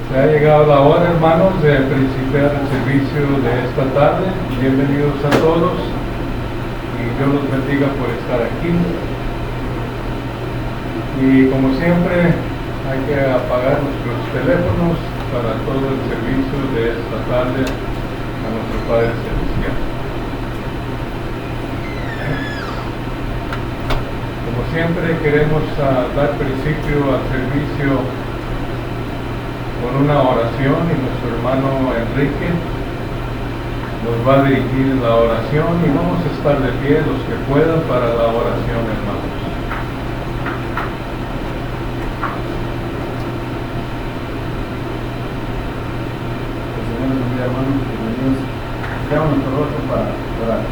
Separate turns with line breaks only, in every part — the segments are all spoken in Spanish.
Se ha llegado la hora, hermanos, de principiar el servicio de esta tarde. Bienvenidos a todos y Dios los bendiga por estar aquí. Y como siempre, hay que apagar nuestros teléfonos para todo el servicio de esta tarde a nuestro Padre Celestial. Como siempre, queremos dar principio al servicio con una oración, y nuestro hermano Enrique nos va a dirigir la oración, y vamos a estar de pie los que puedan para la oración, hermanos.
El Señor les bendiga, hermanos, bienvenidos. Cerramos nuestro rostro para orar.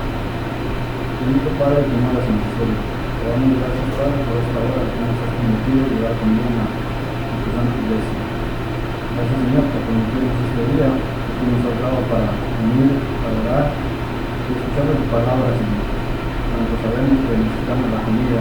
Bendito Padre, que no las bendiciones. Te damos gracias, Padre, por esta hora que nos has permitido llegar conmigo a tu santa iglesia. Gracias, Señor, por permitirnos este día que tú nos has dado para unir, para orar y escuchar de tu palabra, Señor. Cuando sabemos que necesitamos la comida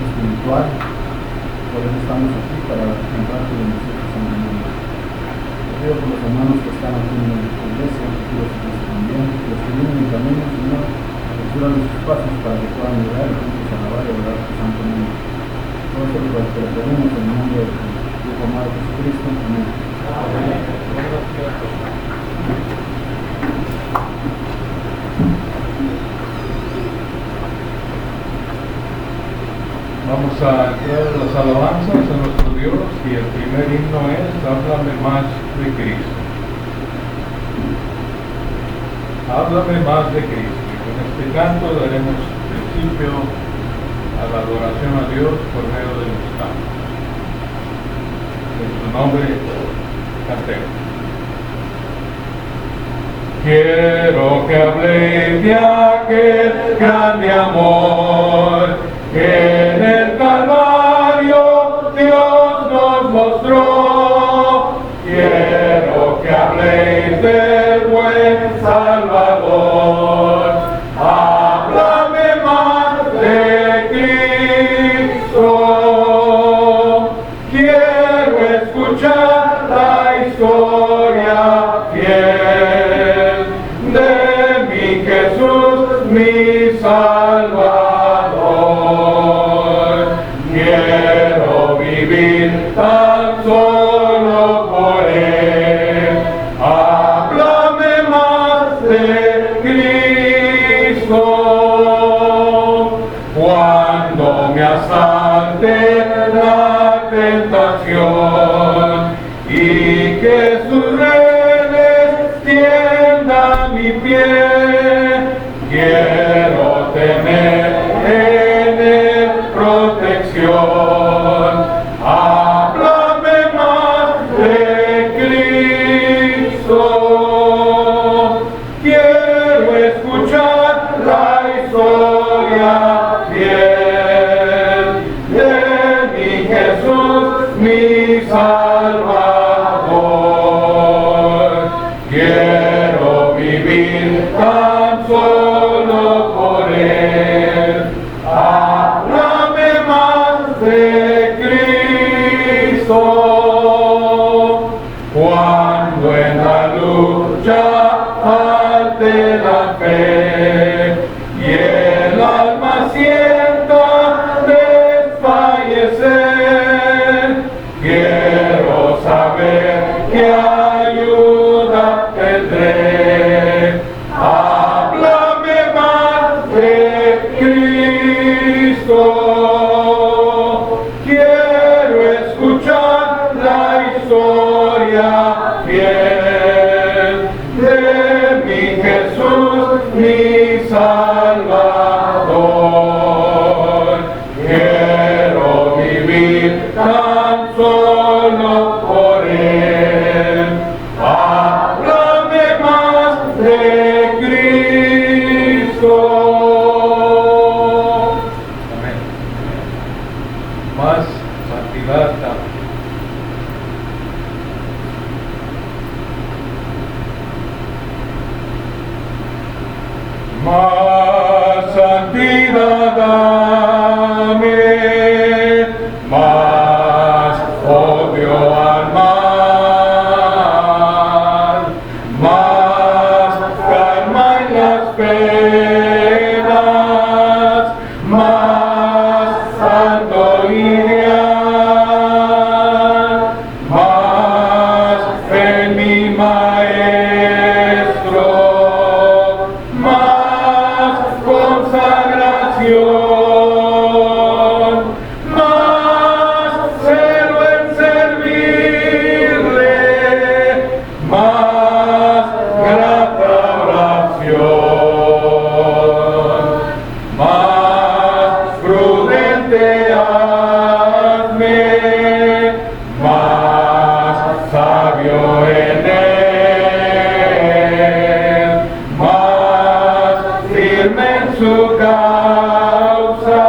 espiritual, por eso estamos aquí, para encontrar tu bendición en el mundo. Te pido por los hermanos que están aquí en la iglesia, te pido por los también, los que vienen en camino, Señor, apresura sus pasos para que puedan llegar y juntos alabar y adorar tu santo nombre. Todo esto lo que le pedimos en el nombre de tu amado Jesucristo. Amén.
Vamos a entrar a las alabanzas a nuestro Dios, y el primer himno es Háblame más de Cristo. Háblame más de Cristo. Y con este canto daremos principio a la adoración a Dios por medio de los cantos. En su nombre, cantemos. Quiero que habléis de aquel grande amor que en el Calvario Dios nos mostró. Quiero que habléis del buen Salvador. Háblame más de Cristo. Quiero escuchar la historia fiel de mi Jesús, mi Salvador. Quiero vivir tan solo por Él. Háblame más de Cristo. Cuando me asalte la tentación y que sus redes tiendan mi pie, quiero tener en Él protección. Háblame más de Cristo. Quiero escuchar la historia fiel de mi Jesús, mi Salvador. Quiero vivir tan solo por Él. Háblame más de Cristo. Cuando en la lucha falte la fe y el alma sienta desfallecer, quiero saber que ayuda tendré. Háblame más de Cristo. Quiero escuchar la historia fiel de mi Jesús, mi Salvador. Quiero vivir tan solo por Él. Háblame más de Cristo. Amén. Más santidad también. Más santidad dame, más, oh Dios. al mal, más calma en las penas, más santo ideal, más en mi maestro, más consagración, más celo en servirle, más grata oración, más prudente hazme, más sabio en él, más firme en su causa,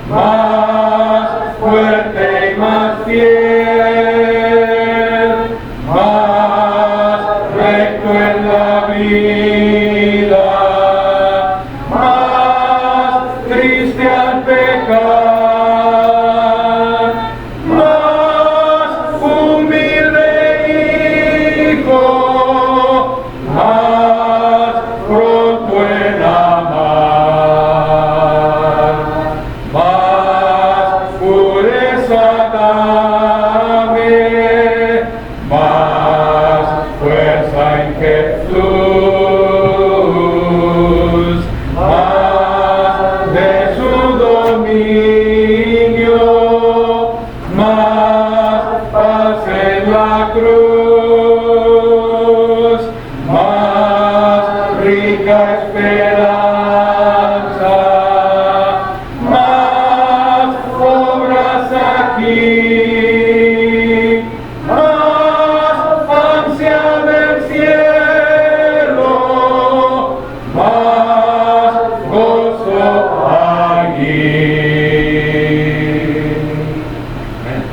más fuerte y más fiel, más recto en la vida, más triste al pecar, más humilde hijo, más pronto en amar, más pureza dame, más fuerza en Jesús, más de su dominio, más paz en la cruz, más rica esperanza, más obras aquí, más ansia del cielo, más gozo allí. Amén.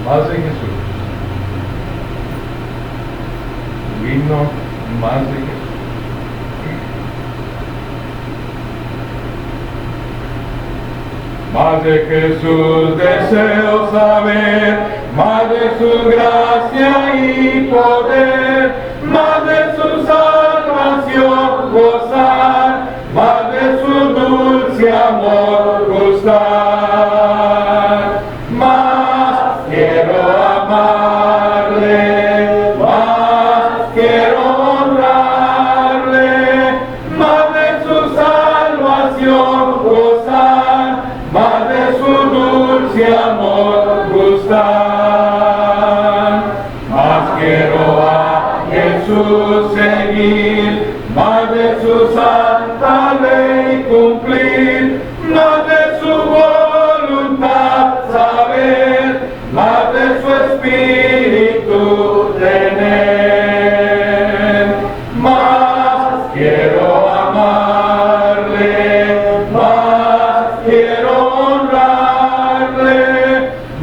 Más de Jesús. Vino más de Jesús. Más de Jesús deseo saber, más de su gracia y poder, más de su salvación gozar, más de su dulce amor gustar. Más quiero amarle, más quiero honrarle, más de su salvación gozar, más de su dulce amor gustar. Más quiero a Jesús seguir, más de su santa ley cumplir, más de su voluntad saber, más de su espíritu tener. Más quiero amarle, más quiero honrarle,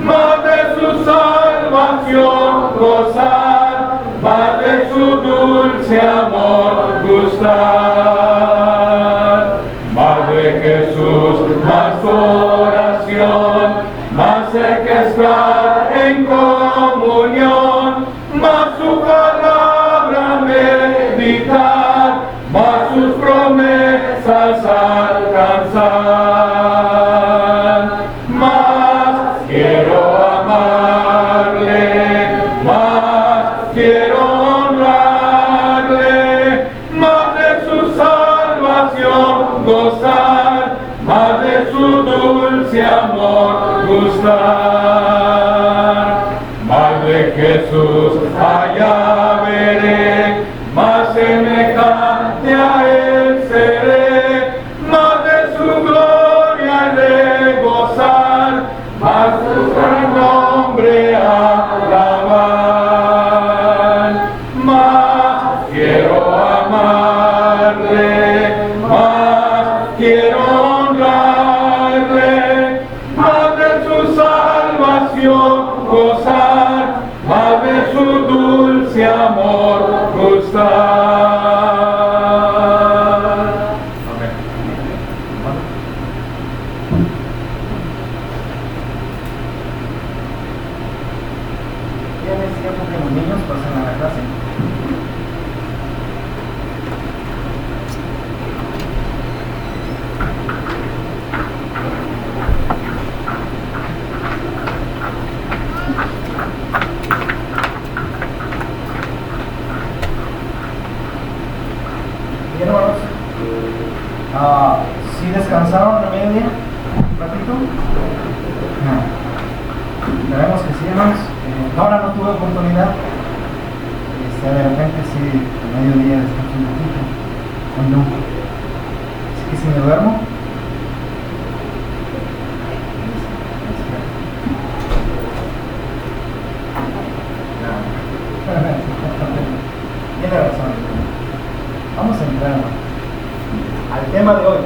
más de su salvación gozar, más de su dulce amor gustar. Más de Jesús, más oración, más sé que estar en comunión, más su palabra meditar, más sus promesas alcanzar. Más quiero amarle, más quiero honrarle, más de su salvación gozar, más de su dulce amor gustar. Más de Jesús allá veré, más semejante a él seré, más de su gloria he de gozar, más su gran nombre alabar. Más quiero amarle, más quiero honrarle, más de su salvación gozar, más de su dulce amor gustar. Amén.
Esperemos que sí, hermanos. Ahora no tuve oportunidad. De repente sí, a mediodía descanso un poquito. O no. Así que si me duermo. Tiene razón. Vamos a entrar al tema de hoy.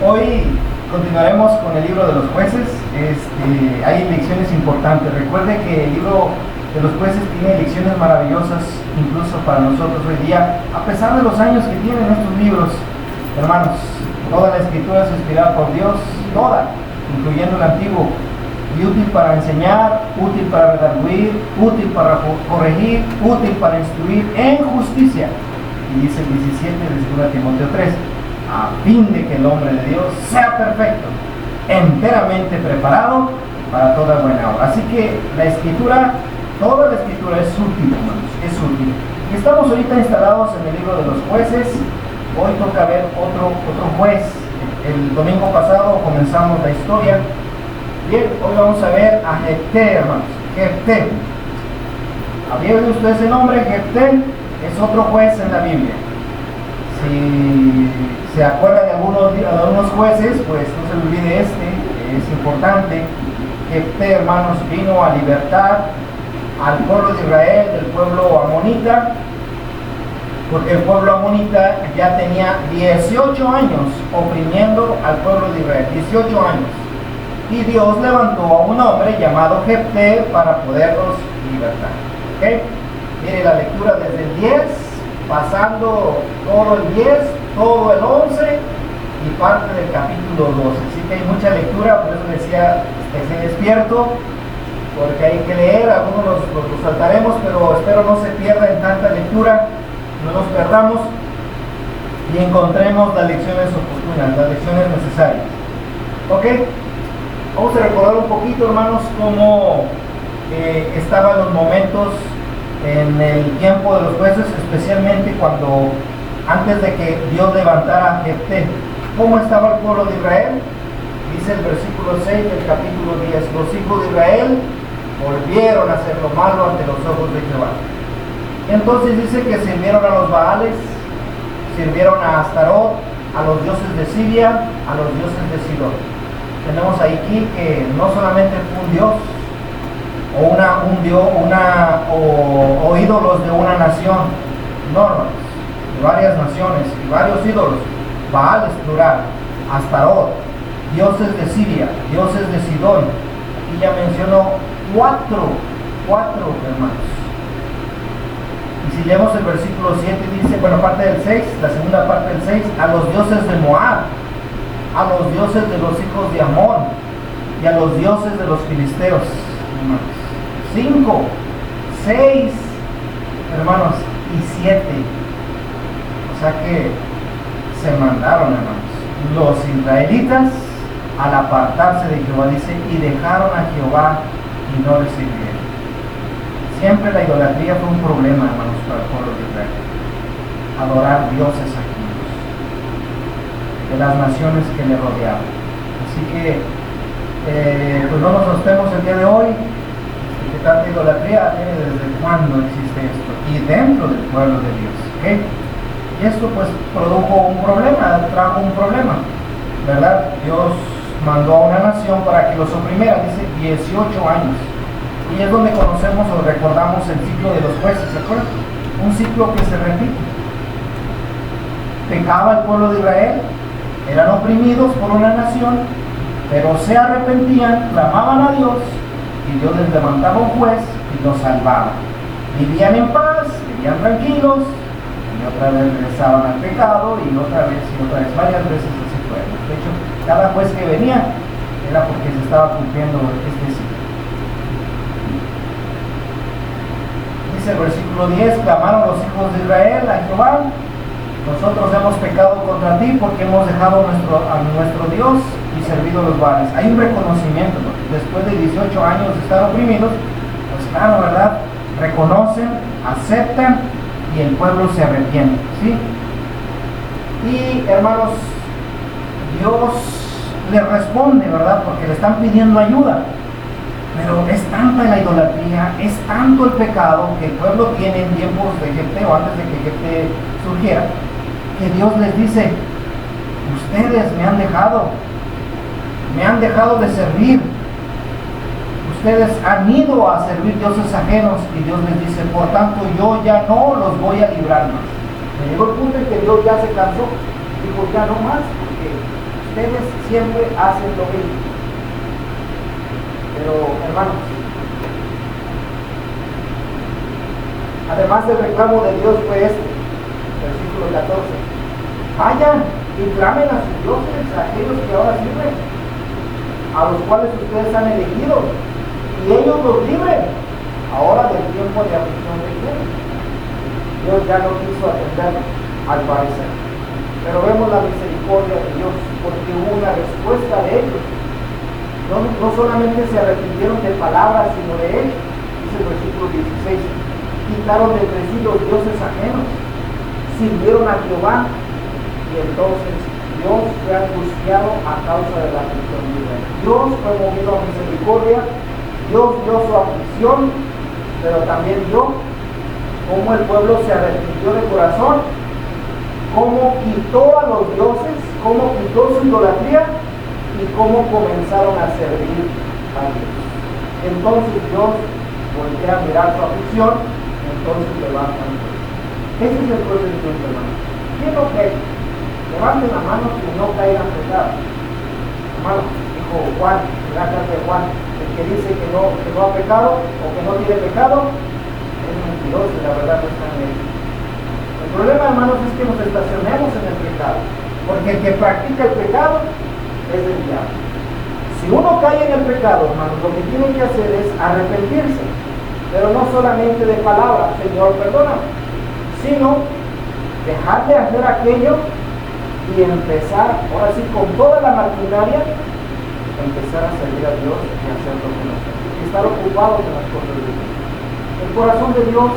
Hoy continuaremos con el libro de los jueces. Hay lecciones importantes. Recuerde que el libro de los jueces tiene lecciones maravillosas, incluso para nosotros hoy día, a pesar de los años que tienen estos libros. Hermanos, toda la escritura es inspirada por Dios, toda, incluyendo el antiguo, y útil para enseñar, útil para redarguir, útil para corregir, útil para instruir en justicia. Y dice el 17 de 2 Timoteo 3, a fin de que el hombre de Dios sea perfecto, enteramente preparado para toda buena obra. Así que la escritura, toda la escritura es útil, hermanos, es útil. Y estamos ahorita instalados en el libro de los jueces. Hoy toca ver otro juez. El domingo pasado comenzamos la historia. Bien, hoy vamos a ver a Jefté, hermanos. Jefté. ¿Habían oído ustedes el nombre? Jefté es otro juez en la Biblia. Si se acuerda de algunos jueces, pues no se le olvide es importante. Jefté, hermanos, vino a libertar al pueblo de Israel del pueblo amonita, porque el pueblo amonita ya tenía 18 años oprimiendo al pueblo de Israel, 18 años. Y Dios levantó a un hombre llamado Jefté para poderlos libertar. ¿Okay? Mire la lectura desde el 10, pasando todo el 10, todo el 11 y parte del capítulo 12. Así que hay mucha lectura, por eso decía, esté despierto, porque hay que leer, algunos los saltaremos, pero espero no se pierda en tanta lectura, no nos perdamos y encontremos las lecciones oportunas, las lecciones necesarias. ¿Ok? Vamos a recordar un poquito, hermanos, cómo estaban los momentos en el tiempo de los jueces, especialmente cuando, antes de que Dios levantara a Jefté. ¿Cómo estaba el pueblo de Israel? Dice el versículo 6 del capítulo 10, los hijos de Israel volvieron a hacer lo malo ante los ojos de Jehová. Entonces dice que sirvieron a los Baales, sirvieron a Astarot, a los dioses de Siria, a los dioses de Sidón. Tenemos aquí que no solamente fue un dios o ídolos de una nación, no, de varias naciones y varios ídolos. Baal es plural, Astarot, dioses de Siria, dioses de Sidón. Aquí ya mencionó cuatro hermanos. Y si leemos el versículo 7 dice, bueno, parte del 6, la segunda parte del 6, a los dioses de Moab, a los dioses de los hijos de Amón y a los dioses de los filisteos. 5, 6 hermanos y 7. O sea que se mandaron, hermanos, los israelitas al apartarse de Jehová, dice, y dejaron a Jehová y no le sirvieron. Siempre la idolatría fue un problema, hermanos, para el pueblo de Israel. Adorar dioses ajenos de las naciones que le rodeaban. Así que pues no nos asustemos el día de hoy, que tanta idolatría tiene desde cuándo existe esto y dentro del pueblo de Dios. ¿Okay? Y esto pues produjo un problema, trajo un problema, ¿verdad? Dios mandó a una nación para que los oprimiera, dice 18 años. Y es donde conocemos o recordamos el ciclo de los jueces, ¿se acuerdan? Un ciclo que se repite. Pecaba el pueblo de Israel, eran oprimidos por una nación, pero se arrepentían, clamaban a Dios, y Dios les levantaba un juez y los salvaba. Vivían en paz, vivían tranquilos, y otra vez regresaban al pecado, y otra vez, varias veces así fue. De hecho, cada juez que venía era porque se estaba cumpliendo este ciclo. Dice el versículo 10, clamaron los hijos de Israel a Jehová, nosotros hemos pecado contra ti porque hemos dejado a nuestro Dios y servido a los Baales. Hay un reconocimiento, porque después de 18 años de estar oprimidos, pues claro, ¿verdad? Reconocen, aceptan y el pueblo se arrepiente, ¿sí? Y hermanos, Dios les responde, ¿verdad? Porque le están pidiendo ayuda.
Pero es tanta la idolatría, es tanto el pecado que el pueblo tiene en tiempos de Jefté o antes de que Jefté surgiera, que Dios les dice: ustedes me han dejado de servir, ustedes han ido a servir dioses ajenos, y Dios les dice: por tanto yo ya no los voy a librar más. Me llegó el punto en que Dios ya se cansó, dijo: ya no más, porque ustedes siempre hacen lo mismo. Pero, hermanos, además del reclamo de Dios fue este, versículo 14: vayan y clamen a sus dioses, a aquellos que ahora sirven, a los cuales ustedes han elegido, y ellos los libren ahora del tiempo de aflicción que tienen. Dios ya no quiso atender al parecer, pero vemos la misericordia de Dios, porque hubo una respuesta de ellos. No solamente se arrepintieron de palabras, sino de hechos. Dice el versículo 16: quitaron de entre sí los dioses ajenos, sirvieron a Jehová, y entonces Dios fue angustiado a causa de la aflicción de Israel. Dios fue movido a misericordia, Dios vio su aflicción, pero también vio cómo el pueblo se arrepintió de corazón, cómo quitó a los dioses, cómo quitó su idolatría, y cómo comenzaron a servir a Dios. Entonces Dios voltea a mirar su aflicción, entonces levantan. Ese es el procedimiento, hermano. ¿Quién no cree? Levanten la mano que no caigan en pecado. Hermano, dijo Juan, en la carta de Juan: el que dice que no ha pecado o que no tiene pecado es mentiroso y la verdad no está en él. El problema, hermanos, es que nos estacionemos en el pecado, porque el que practica el pecado es del diablo. Si uno cae en el pecado, hermanos, lo que tiene que hacer es arrepentirse, pero no solamente de palabras: Señor, perdóname, sino dejar de hacer aquello y empezar, ahora sí, con toda la maquinaria, empezar a servir a Dios y hacer lo que nos hace, y estar ocupados en las cosas de Dios. El corazón de Dios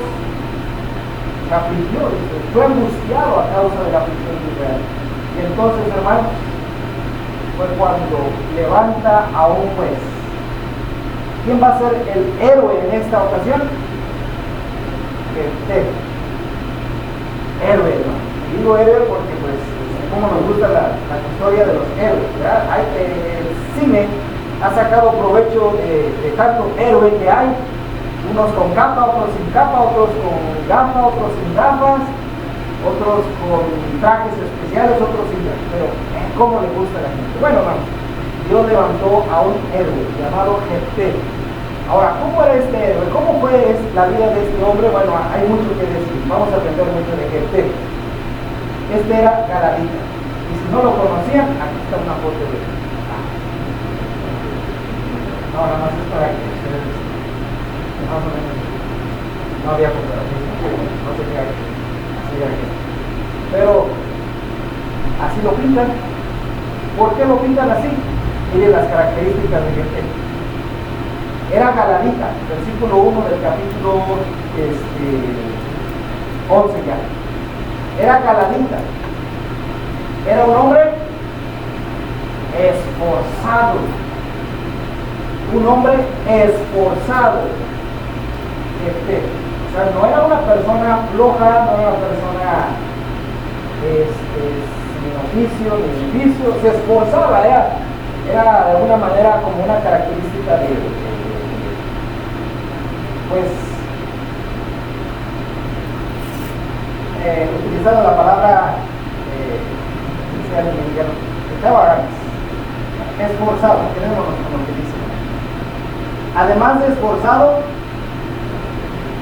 se afligió, fue angustiado a causa de la aflicción de Israel. Y entonces, hermanos, fue cuando levanta a un juez. ¿Quién va a ser el héroe en esta ocasión? Jefté. Héroe, hermano. Digo héroe porque, pues, como nos gusta la historia de los héroes, ¿verdad? El cine ha sacado provecho de tanto héroe que hay, unos con capa, otros sin capa, otros con gafas, otros sin gafas, otros con trajes especiales, otros sin trajes, pero ¿cómo le gusta a la gente? Bueno, hermanos, Dios levantó a un héroe llamado Jefté. Ahora, ¿cómo era este héroe? ¿Cómo fue la vida de este hombre? Bueno, hay mucho que decir, vamos a aprender mucho de Jefté. Este era galadita, y si no lo conocían, aquí está una foto de él. No, nada más es para que ustedes más o menos no había comparación, no se crea que así era que. Pero así lo pintan. ¿Por qué lo pintan así? Miren las características de Jefté. Era galadita, versículo 1 del capítulo 11 ya. Era galadita. Era un hombre esforzado. Un hombre esforzado. O sea, no era una persona floja, no era una persona sin oficio, ni vicio, se esforzaba, era de alguna manera como una característica de pues, utilizando la palabra estaba esforzado, quedémonos con lo que dice. Además de esforzado,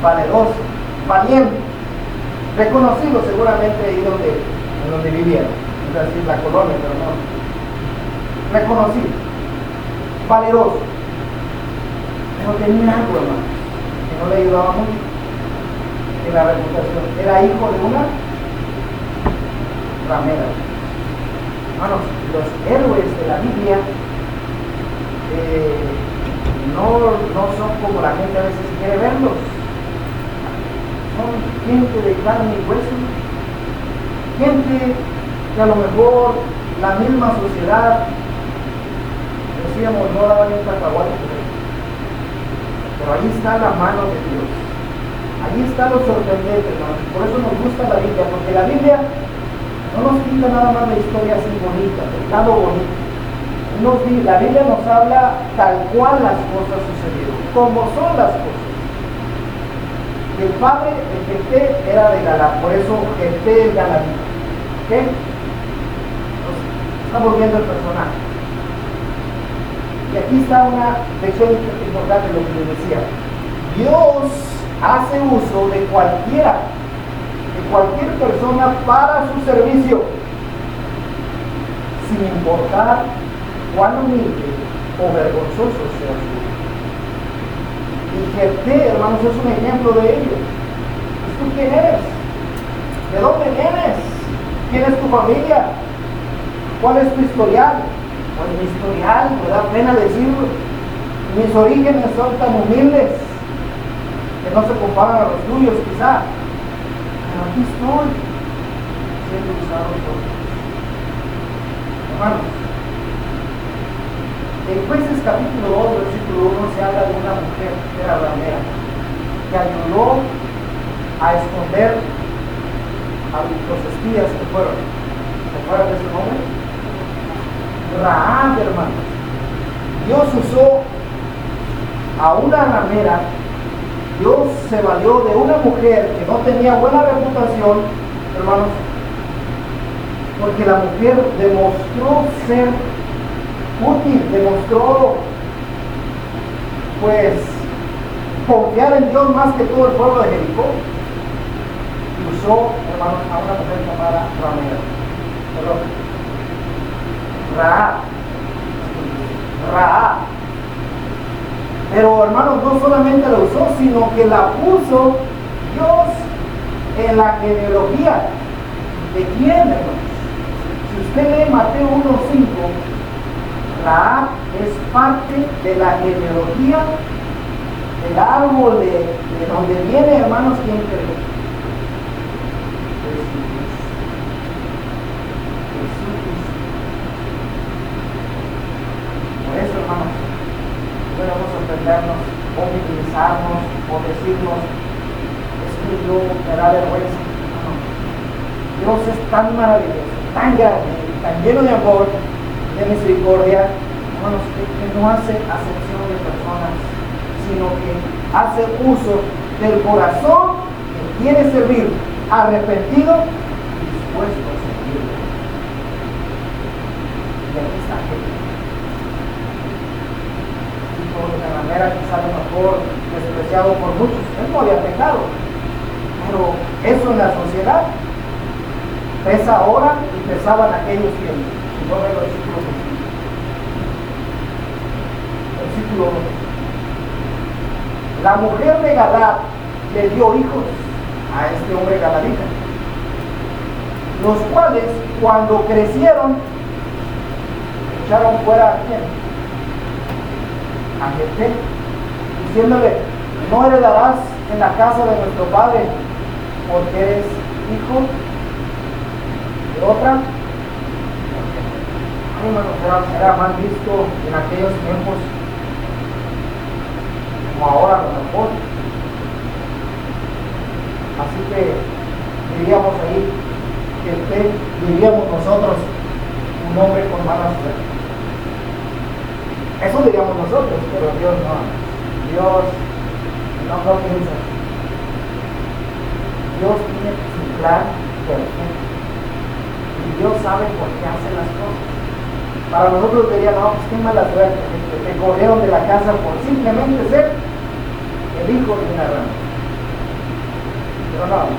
valeroso, valiente, reconocido seguramente ahí en donde vivieron, es decir, la colonia, pero no, reconocido, valeroso, pero tenía algo, hermano, que no le ayudaba mucho en la reputación. Era hijo de una ramera. Hermanos, los héroes de la Biblia no son como la gente a veces quiere verlos. Son gente de carne y hueso, gente que a lo mejor la misma sociedad, decíamos, no daba ni un cacahuate por ellos. Pero ahí está la mano de Dios. Ahí está lo sorprendente, hermanos. Por eso nos gusta la Biblia, porque la Biblia no nos pinta nada más la historia así bonita, del lado bonito. La Biblia nos habla tal cual las cosas sucedieron, como son las cosas. El padre de Jefté era de Galaad, por eso Jefté es galadita. ¿Ok? Entonces, estamos viendo el personaje. Y aquí está una lección importante de lo que les decía. Dios hace uso de cualquier persona para su servicio, sin importar cuán humilde o vergonzoso sea su vida. Y Jefté, hermanos, es un ejemplo de ello. ¿Y tú quién eres? ¿De dónde vienes? ¿Quién es tu familia? ¿Cuál es tu historial? Pues mi historial, me da pena decirlo. Mis orígenes son tan humildes que no se comparan a los tuyos quizá. Pero aquí estoy, siendo usado por Dios. Hermanos, en Jueces capítulo 2, versículo 1 se habla de una mujer que era ramera, que ayudó a esconder a los espías que fueron. ¿Se acuerdan de ese nombre? Rahab, hermanos. Dios usó a una ramera. Dios se valió de una mujer que no tenía buena reputación, hermanos, porque la mujer demostró ser útil, demostró pues confiar en Dios más que todo el pueblo de Jericó, y usó, hermanos, a una mujer llamada Rahab. Pero, hermanos, no solamente la usó, sino que la puso Dios en la genealogía. ¿De quién, hermanos? Si usted lee Mateo 1:5, Rahab es parte de la genealogía del árbol de donde viene, hermanos, ¿quién cree? Jesucristo. Por eso, hermanos, no debemos sorprendernos o minimizarnos o decirnos, es que yo me da vergüenza. No. Dios es tan maravilloso, tan grande, tan lleno de amor, de misericordia, hermanos, que no hace acepción de personas, sino que hace uso del corazón que quiere servir, arrepentido y dispuesto a servirle. Y aquí está Jesús. De manera quizá a lo mejor despreciado por muchos. Él no había pecado, pero eso en la sociedad pesa ahora y pesaban aquellos tiempos. Si no ven el versículo 2. La mujer de Galaad le dio hijos a este hombre galadita, los cuales cuando crecieron echaron fuera a quién, a Jefté, diciéndole, no heredarás en la casa de nuestro padre, porque eres hijo de otra. Era mal visto en aquellos tiempos, como ahora a lo mejor. Así que diríamos ahí, Jefté, diríamos nosotros, un hombre con mala suerte. Eso diríamos nosotros, pero Dios no. Dios no piensa. Dios tiene su plan perfecto. Y Dios sabe por qué hace las cosas. Para nosotros diría, no, pues qué mala suerte, que te corrieron de la casa por simplemente ser el hijo de una rana. Pero no,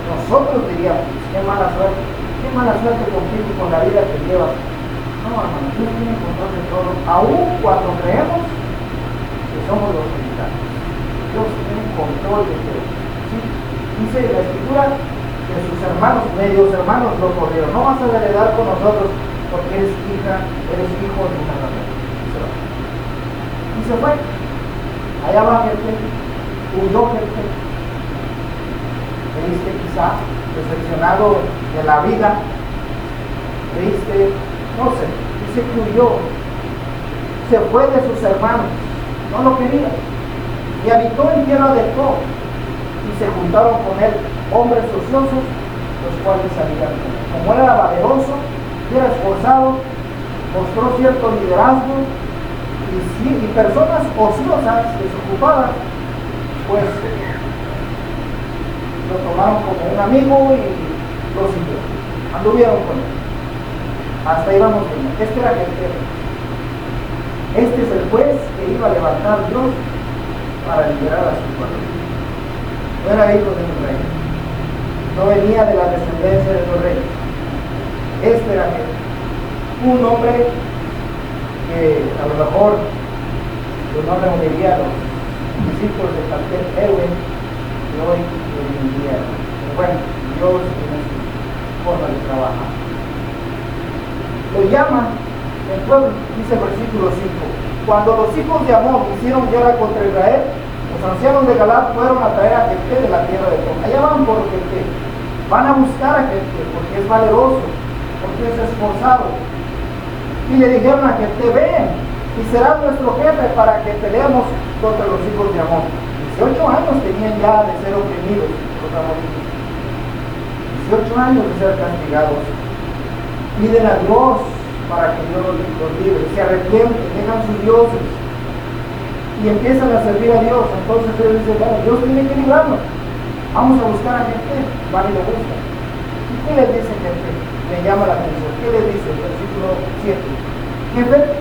nosotros diríamos, qué mala suerte contigo con la vida que llevas. No, hermano, Dios tiene control de todo, aún cuando creemos que somos los militares. Dios tiene control de todo. ¿Sí? Dice la Escritura que sus hermanos, medios hermanos, lo corrieron. No vas a heredar con nosotros porque eres hijo de una ramera. Y se fue. Allá va Jefté, huyó Jefté. Triste quizá, decepcionado de la vida, triste, no sé, dice que huyó, se fue de sus hermanos, no lo quería, y habitó en tierra de Tob, y se juntaron con él hombres ociosos, los cuales salían con él. Como él era valeroso y era esforzado, mostró cierto liderazgo, y personas ociosas, desocupadas, pues lo tomaron como un amigo y lo siguieron, anduvieron con él. Hasta íbamos viendo. Este era Jefté. Este es el juez que iba a levantar Dios para liberar a su pueblo. No era hijo de un rey, no venía de la descendencia de los reyes. Este era Jefté, un hombre que a lo mejor pues no reuniría a los discípulos de cualquier héroe que hoy reuniría. Pero bueno, Dios tiene su forma de trabajar. Lo llama el pueblo, dice el versículo 5. Cuando los hijos de Amón hicieron guerra contra Israel, los ancianos de Galaad fueron a traer a Jefté de la tierra de Tob. Allá van por Jefté, van a buscar a Jefté porque es valeroso, porque es esforzado. Y le dijeron a Jefté: ven y serás nuestro jefe para que peleemos contra los hijos de Amón. 18 años tenían ya de ser oprimidos los amonitas, 18 años de ser castigados. Piden a Dios para que Dios los libre, se arrepienten, dejan sus dioses y empiezan a servir a Dios. Entonces Dios dice: bueno, Dios tiene que librarnos, vamos a buscar a Jefté. Van y lo buscan. ¿Y qué les dice Jefté? Me llama la atención. ¿Qué les dice? Versículo 7.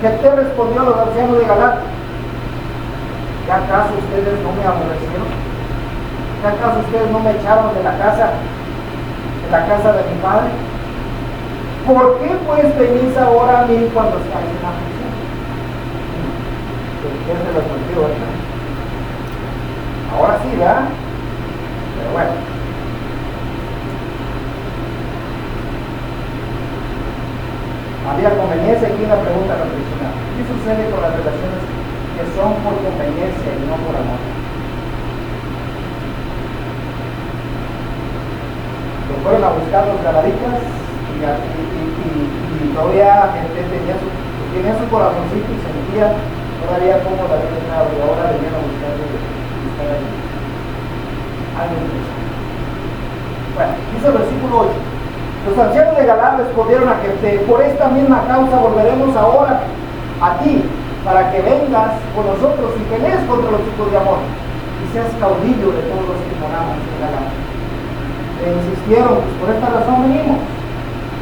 Jefté respondió a los ancianos de Galaad: ¿qué acaso ustedes no me aborrecieron? ¿Qué acaso ustedes no me echaron de la casa de mi padre? ¿Por qué pues venís ahora a mí cuando estáis en la prisión? ¿Qué se lo contigo, verdad? Ahora sí, ¿verdad? Pero bueno. Había conveniencia. Aquí una pregunta reflexionada: ¿qué sucede con las relaciones que son por conveniencia y no por amor? Lo fueron a buscar los galaditas y todavía Jefté tenía su corazoncito y sentía todavía como la había dejado, y ahora venían a buscar ahí. Algo interesante. Bueno, dice el versículo 8. Los ancianos de Galaad respondieron a Jefté: por esta misma causa volveremos ahora a ti, para que vengas con nosotros y pelees contra los hijos de Amón y seas caudillo de todos los que moramos en Galaad. Le insistieron: pues por esta razón venimos.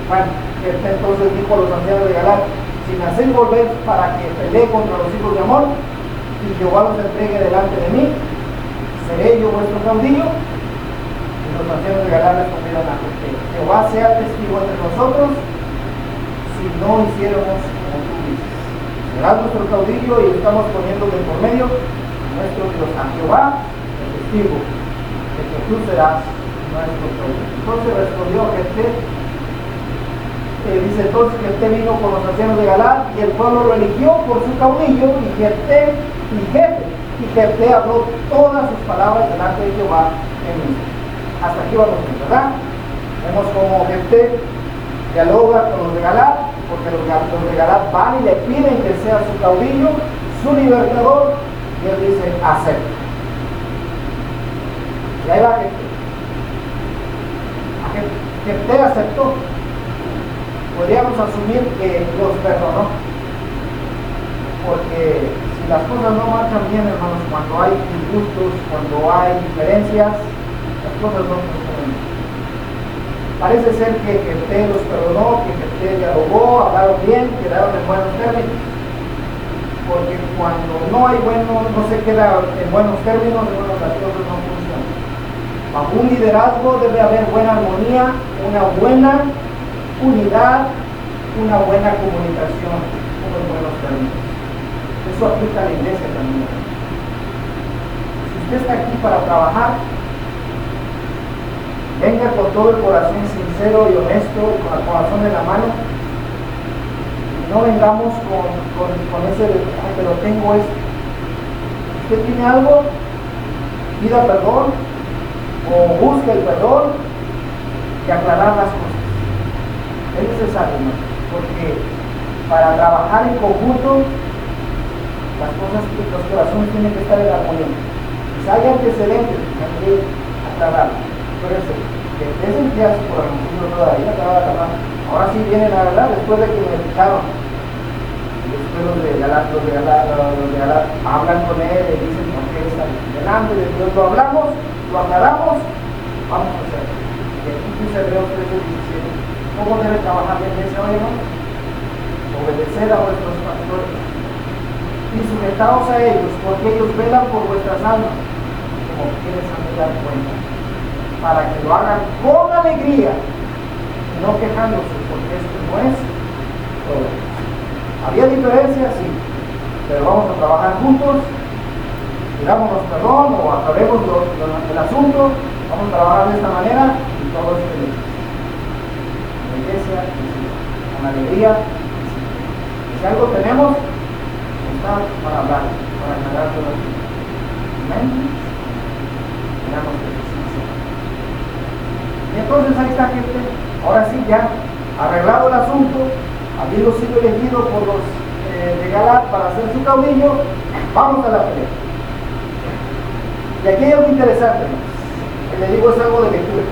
Bueno, Jefté entonces dijo a los ancianos de Galaad: si me hacéis volver para que pelee contra los hijos de Amón y Jehová los entregue delante de mí, ¿seré yo vuestro caudillo? Y los ancianos de Galaad respondieron a Jefté: Jehová sea testigo entre nosotros si no hiciéramos como tú dices. Serás nuestro caudillo y estamos poniendo de por medio nuestro Dios, a Jehová el testigo de que tú serás nuestro caudillo. Entonces respondió Jefté, dice entonces que Jefté vino con los ancianos de Galaad y el pueblo lo eligió por su caudillo y jefe. Y Jefté habló todas sus palabras delante de Jehová en Mispa. Hasta aquí vamos bien, ¿verdad? Vemos como Jefté dialoga con los de Galaad, porque los de Galaad van y le piden que sea su caudillo, su libertador, y él dice: acepto. Y ahí va Jefté. Jefté aceptó. Podríamos asumir que los perdonó, porque si las cosas no marchan bien, hermanos, cuando hay disgustos, cuando hay diferencias, las cosas no funcionan. Parece ser que Jefté los perdonó, que Jefté dialogó, hablaron bien, quedaron en buenos términos, porque cuando no se queda en buenos términos, hermanos, las cosas no funcionan. Bajo un liderazgo debe haber buena armonía, una buena unidad, una buena comunicación, unos buenos términos. Eso aplica a la iglesia también. Si usted está aquí para trabajar, venga con todo el corazón sincero y honesto, con el corazón en la mano, y no vengamos con ese: ay, pero tengo esto. Usted tiene algo, pida perdón o busque el perdón y aclarar las cosas. Es necesario, ¿no? Porque para trabajar en conjunto, las cosas, los corazones tienen que estar en armonía. Quizá hay antecedentes, hay que aclarar. Acuérdense, que te sentías por el mundo todavía, ahora sí viene la verdad, después de que me escucharon. Después los de Galat hablan con él y dicen, ¿por qué está delante de Dios? Lo hablamos, lo aclaramos, vamos a hacer. Y aquí dice Hebreos 13:17, ¿cómo debe trabajar la iglesia hoy, hermano? Obedecer a vuestros pastores y sujetaos a ellos, porque ellos velan por vuestras almas, como quieres a mí dar cuenta, para que lo hagan con alegría y no quejándose, porque esto no es todo. ¿Había diferencias? Sí, pero vamos a trabajar juntos, pidámonos perdón o aclaremos el asunto, vamos a trabajar de esta manera y todo es feliz. En la iglesia, con alegría, si algo tenemos, está para hablar, para aclarar todo esto. Amén. Miramos que y entonces ahí está, gente, ahora sí ya arreglado el asunto, habiendo sido elegido por los de Galat para ser su caudillo, vamos a la pelea. Y aquí hay algo interesante, que le digo es algo de lectura.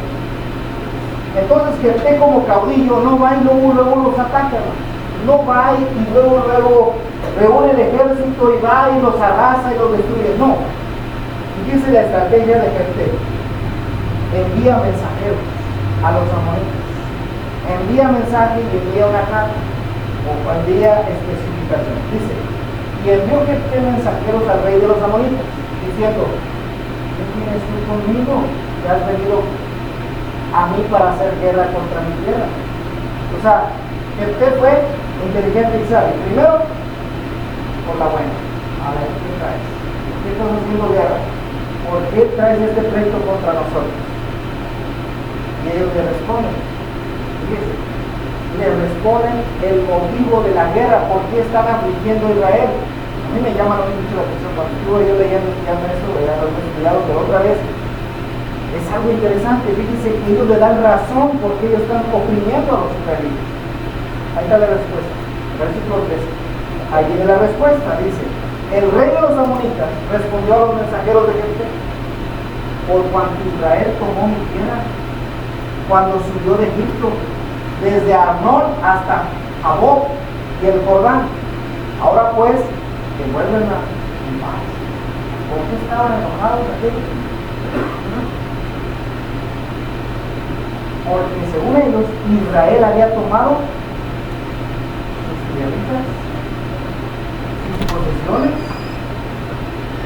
Entonces que esté como caudillo no va y luego los ataca, no va y luego reúne el ejército y va y los arrasa y los destruye, no. Y dice la estrategia de Jefté: envía mensajeros a los amonitas, envía mensaje y envía una carta o envía especificación. Dice, y envió Jefté mensajeros al rey de los amonitas diciendo, ¿qué tienes tú conmigo? Que has venido a mí para hacer guerra contra mi tierra. O sea, Jefté fue inteligente y sabio. Primero, por la buena. A ver, ¿qué traes? ¿Por qué estás haciendo guerra? ¿Por qué traes este pleito contra nosotros? Y ellos le responden, fíjense, le responden el motivo de la guerra, por qué están afligiendo a Israel. A mí me llama mucho la atención, cuando estuve yo leyendo eso, ya lo he estudiado, pero otra vez, es algo interesante. Fíjense que ellos le dan razón porque ellos están oprimiendo a los israelitas. Ahí está la respuesta, versículo 13. Ahí viene la respuesta, dice, el rey de los amonitas respondió a los mensajeros de Jefté, por cuanto Israel tomó mi tierra cuando subió de Egipto, desde Arnón hasta Jaboc y el Jordán. Ahora pues, que vuelven en paz. ¿Por qué estaban enojados aquellos? Porque según ellos, Israel había tomado sus tierritas, sus posesiones.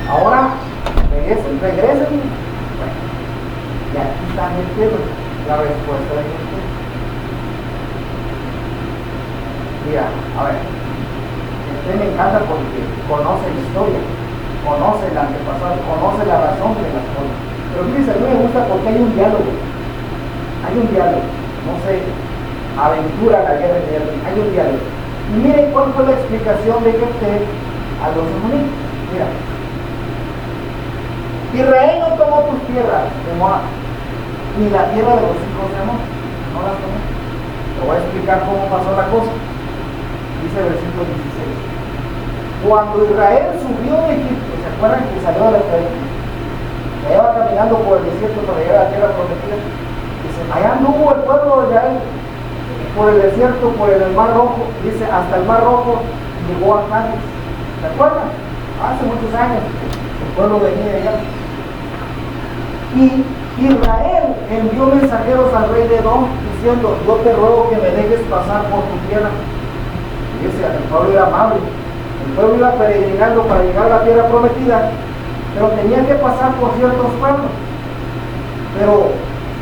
Ahora regresen. Bueno, y aquí está la respuesta de Jefté. Mira, a ver, Jefté me encanta porque conoce la historia, conoce el antepasado, conoce la razón de las cosas. Pero fíjense, a mí me gusta porque hay un diálogo, no se aventura la guerra inmediata, hay un diálogo. Y miren cuál fue la explicación de Jefté a los amonitas. Mira, Israel no tomó tus tierras de Moab, ni la tierra de los hijos de Amón, no las tomó. Te voy a explicar cómo pasó la cosa. Dice el versículo 16. Cuando Israel subió de Egipto, ¿se acuerdan que salió de la esclavitud? Que iba caminando por el desierto para llegar a la tierra prometida. Dice, allá anduvo el pueblo de Israel por el desierto, por el mar Rojo. Dice, hasta el mar Rojo llegó a Cádiz. ¿Se acuerdan? Hace muchos años el pueblo venía de allá. Y Israel envió mensajeros al rey de Edom diciendo, yo te ruego que me dejes pasar por tu tierra. Dice, el pueblo era amable, el pueblo iba peregrinando para llegar a la tierra prometida, pero tenía que pasar por ciertos pueblos. Pero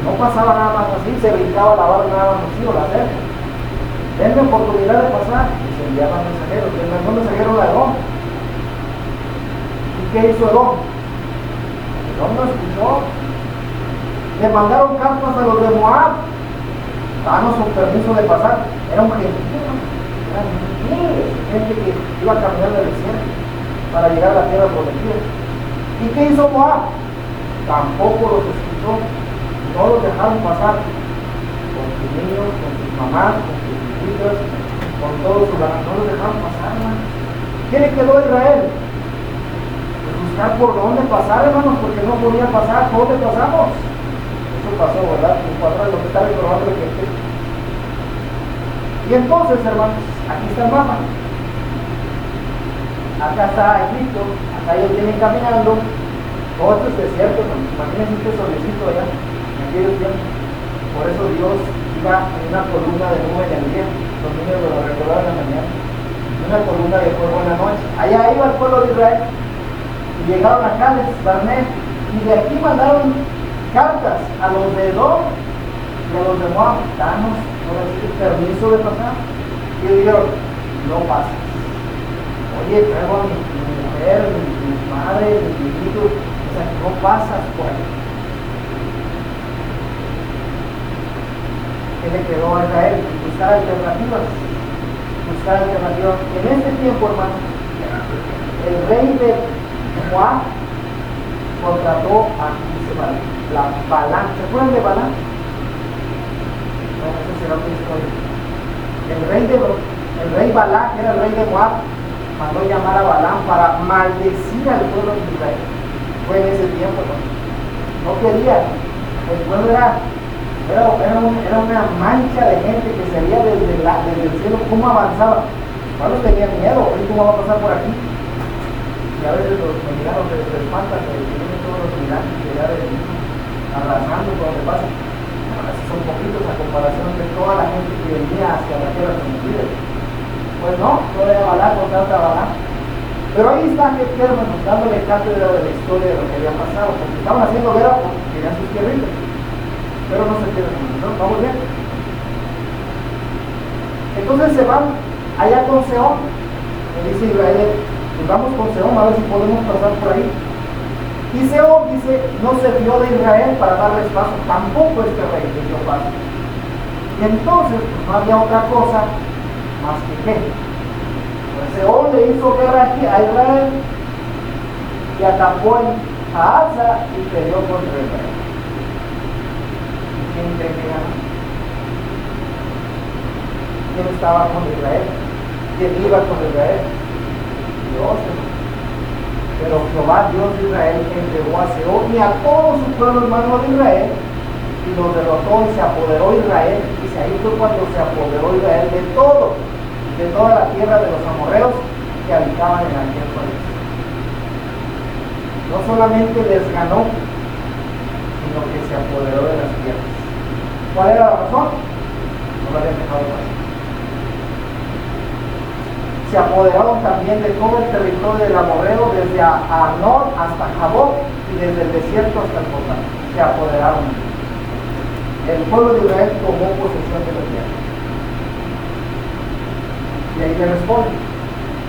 no pasaba nada más así, se brincaba la barra nada más así o la cerca. Denme oportunidad de pasar. Y se enviaban mensajeros, le mandó mensajeros a Edom. ¿Y qué hizo Edom? Edom no escuchó. Le mandaron cartas a los de Moab, danos un permiso de pasar. Era un gentío, eran miles de gente que iba a caminar del desierto para llegar a la tierra prometida. ¿Y qué hizo Moab? Tampoco los escuchó, no los dejaron pasar, con sus niños, con sus mamás, con sus hijas, con todos sus ganado, no los dejaron pasar, man. ¿Quién quedó Israel? Sus buscar por dónde pasar, hermanos, porque no podía pasar. ¿Dónde pasamos? Eso pasó, ¿verdad? Un cuadro, lo que está recordando el que. Y entonces, hermanos, aquí está el mapa. Acá está Egipto, acá ellos vienen caminando. Todo esto es desierto, hermanos. Imagínense este solecito allá, en aquellos tiempos. Por eso Dios iba en una columna de nube en el día. Los niños lo recordaron en la mañana. Una columna de fuego en la noche. Allá iba el pueblo de Israel. Y llegaron a Cades, Barnea, y de aquí mandaron cartas a los de Edom y a los de Moab. Danos permiso de pasar. Y dijeron, no pases. Oye, traigo a mi mujer, mi madre, mi hijo, o sea, no pasas por ahí. ¿Qué le quedó a Israel? Buscar alternativas. En este tiempo, hermano, el rey de Moab contrató a Balán. ¿Se acuerdan de Balán? Bueno, eso será otra historia. El rey Balán, que era el rey de Moab, mandó llamar a Balán para maldecir al pueblo de Israel. Fue en ese tiempo, no quería. El pueblo era una mancha de gente que se veía desde el cielo cómo avanzaba. Pablo tenía miedo, ¿cómo va a pasar por aquí? Y a veces los mexicanos se espantan, que vienen todos los migrantes que ya arrasando por donde pasa. Son poquitos a comparación de toda la gente que venía hacia la tierra prometida. Pues no, todavía Balán contra Balán. Pero ahí está hermanos, dándole cátedra de la historia de lo que había pasado, porque estaban haciendo guerra porque querían sus tierritas. Pero no se pierden, ¿no? Vamos bien. Entonces se van allá con Sehón. Le dice Israel, pues vamos con Sehón a ver si podemos pasar por ahí. Y Sehón dice, no se fió de Israel para darles paso, tampoco este rey le dio paso. Y entonces pues, no había otra cosa más que qué. Pues Sehón le hizo guerra aquí a Israel y acampó a Asa y peleó contra Israel. ¿Quién cree que ganó? ¿Quién estaba con Israel? ¿Quién iba con Israel? Dios. Pero Jehová, Dios de Israel, entregó a Sehón y a todo su pueblo hermano de Israel y los derrotó y se apoderó Israel. Y ahí fue cuando se apoderó Israel de todo, de toda la tierra de los amorreos que habitaban en aquel país. No solamente les ganó, sino que se apoderó de las tierras. ¿Cuál era la razón? No lo habían dejado pasar. Se apoderaron también de todo el territorio del amorreo, desde Arnón hasta Jaboc y desde el desierto hasta el Jordán. Se apoderaron. El pueblo de Israel tomó posesión de la tierra. Y ahí le responde.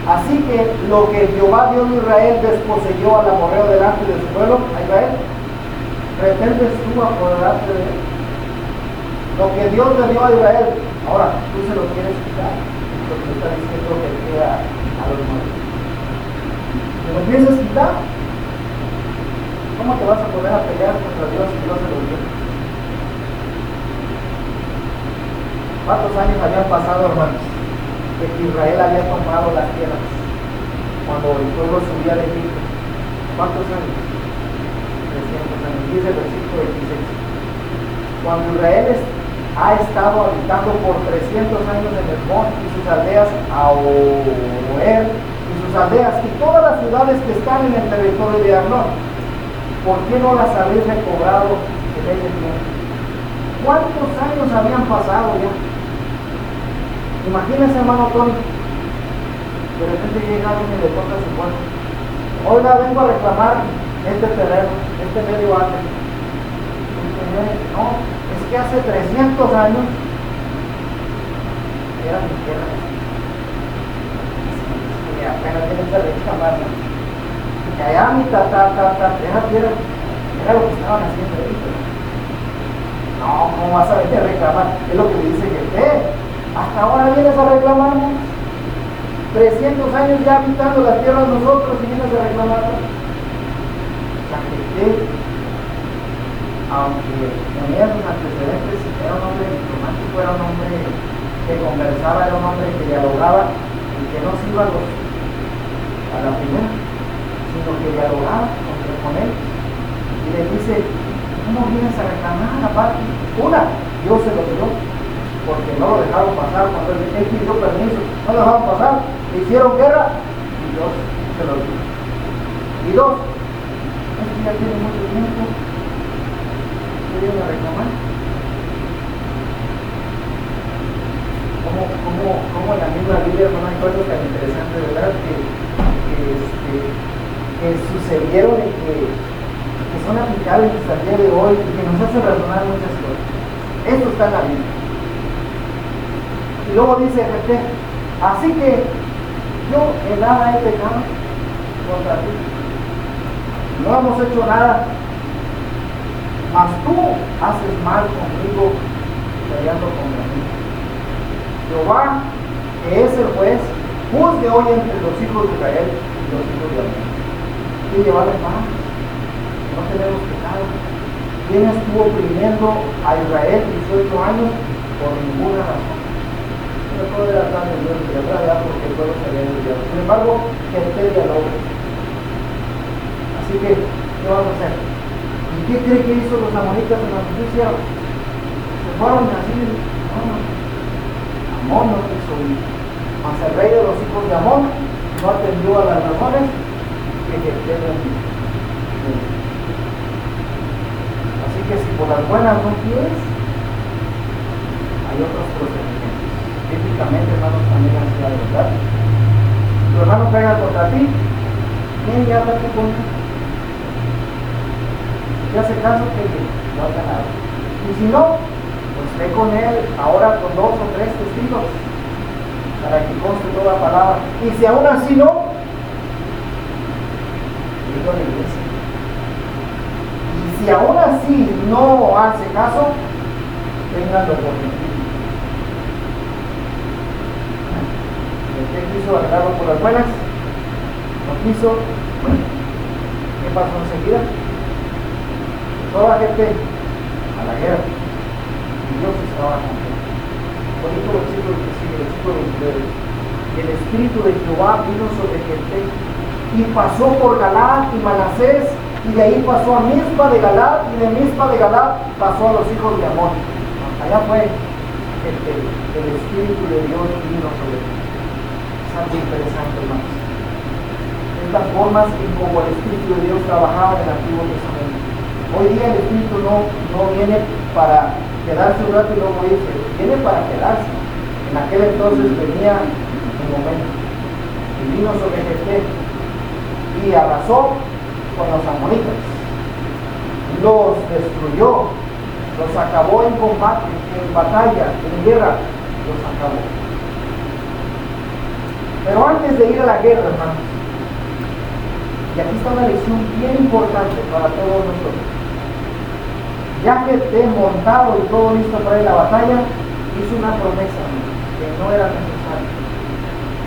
Así que lo que Jehová Dios de Israel desposeyó al amorreo delante de su pueblo, a Israel, pretendes tú apoderarte de él. Lo que Dios le dio a Israel, ahora tú se lo quieres quitar. Lo que está diciendo que queda a los muertos. ¿Se lo piensas quitar? ¿Cómo te vas a poner a pelear contra Dios si Dios se lo dio? ¿Cuántos años habían pasado, hermanos, de que Israel había tomado las tierras cuando el pueblo subía de Egipto? ¿Cuántos años? 300 años. Dice el versículo 26. Cuando Israel ha estado habitando por 300 años en Hezbón y sus aldeas, Aroer y sus aldeas, y todas las ciudades que están en el territorio de Arnón, ¿por qué no las habéis recobrado en ese tiempo? ¿Cuántos años habían pasado ya? Imagínense, hermano Tony, de repente llega alguien y le toca su puerta. Oiga, vengo a reclamar este terreno, este medio acre. No, es que hace 300 años era mi tierra. Y apenas tienen que reclamar, ¿no? Y allá mi esa tierra era lo que estaban haciendo ahí. No, ¿cómo vas a venir a reclamar? Es lo que dice que hasta ahora vienes a reclamar. 300 años ya habitando las tierras nosotros y vienes a reclamar. Aunque tenía sus antecedentes, era un hombre diplomático, era un hombre que conversaba, era un hombre que dialogaba y que no se iba a la primera, sino que que dialogar con él. Y le dice, ¿cómo vienes a reclamar aparte? Dios se lo dio, porque no lo dejaron pasar cuando él pidió permiso, no lo dejaron pasar, le hicieron guerra y Dios se lo dio. Y dos, este ya tiene mucho tiempo, ¿qué viene a reclamar? Como en la misma Biblia no hay cosas tan interesantes, ¿verdad? Que sucedieron y que son aplicables hasta el día de hoy y que nos hacen razonar muchas cosas. Esto está en la Biblia. Y luego dice así que yo en nada he pecado contra ti. No hemos hecho nada, mas tú haces mal conmigo peleando contra mí. Jehová, que es el juez, juzgue hoy entre los hijos de Israel y los hijos de Amón. Y llevar en paz. No tenemos pecado. ¿Quién estuvo oprimiendo a Israel 18 años? Por ninguna razón. No puede dar tan de Dios de verdad, porque el pueblo se había desviado. Sin embargo, gente dialoga. Así que, ¿qué vamos a hacer? ¿Y qué cree que hizo los amonitas en la noticia? Se fueron así. Amón no quiso ir. Mas el rey de los hijos de Amón no atendió a las razones que Jefté le dio. Así que si por las buenas no quieres, hay otros procedimientos. Típicamente, hermanos, también así la verdad. Si tu hermano pega contra ti, ¿quién ya está tu contra? Si hace caso, que no haga nada. Y si no, pues ve con él ahora con 2 o 3 testigos para que conste toda palabra. Y si aún así no, digo a la iglesia. Y si aún así no hace caso, ténganlo por mí. ¿Qué quiso agarrarlo por las buenas? No quiso. Bueno, ¿qué pasó enseguida? Toda la gente a la guerra. Y Dios estaba con él. Bonito versículo que sigue, versículo 29. Y el espíritu de Jehová vino sobre Jefté y pasó por Galaad y Manasés, y de ahí pasó a Mizpa de Galaad, y de Mizpa de Galaad pasó a los hijos de Amón. Allá fue el espíritu de Dios vino sobre él. Es algo interesante, hermanos. Estas formas en como el espíritu de Dios trabajaba en el Antiguo Testamento. Hoy día el espíritu no viene para quedarse un rato y luego irse, viene para quedarse. En aquel entonces venía un momento y vino sobre Jefté y arrasó con los amonitas, los destruyó, los acabó en combate, en batalla, en guerra, los acabó. Pero antes de ir a la guerra, hermanos, y aquí está una lección bien importante para todos nosotros. Ya que esté montado y todo listo para ir a la batalla, hizo una promesa que no era necesaria.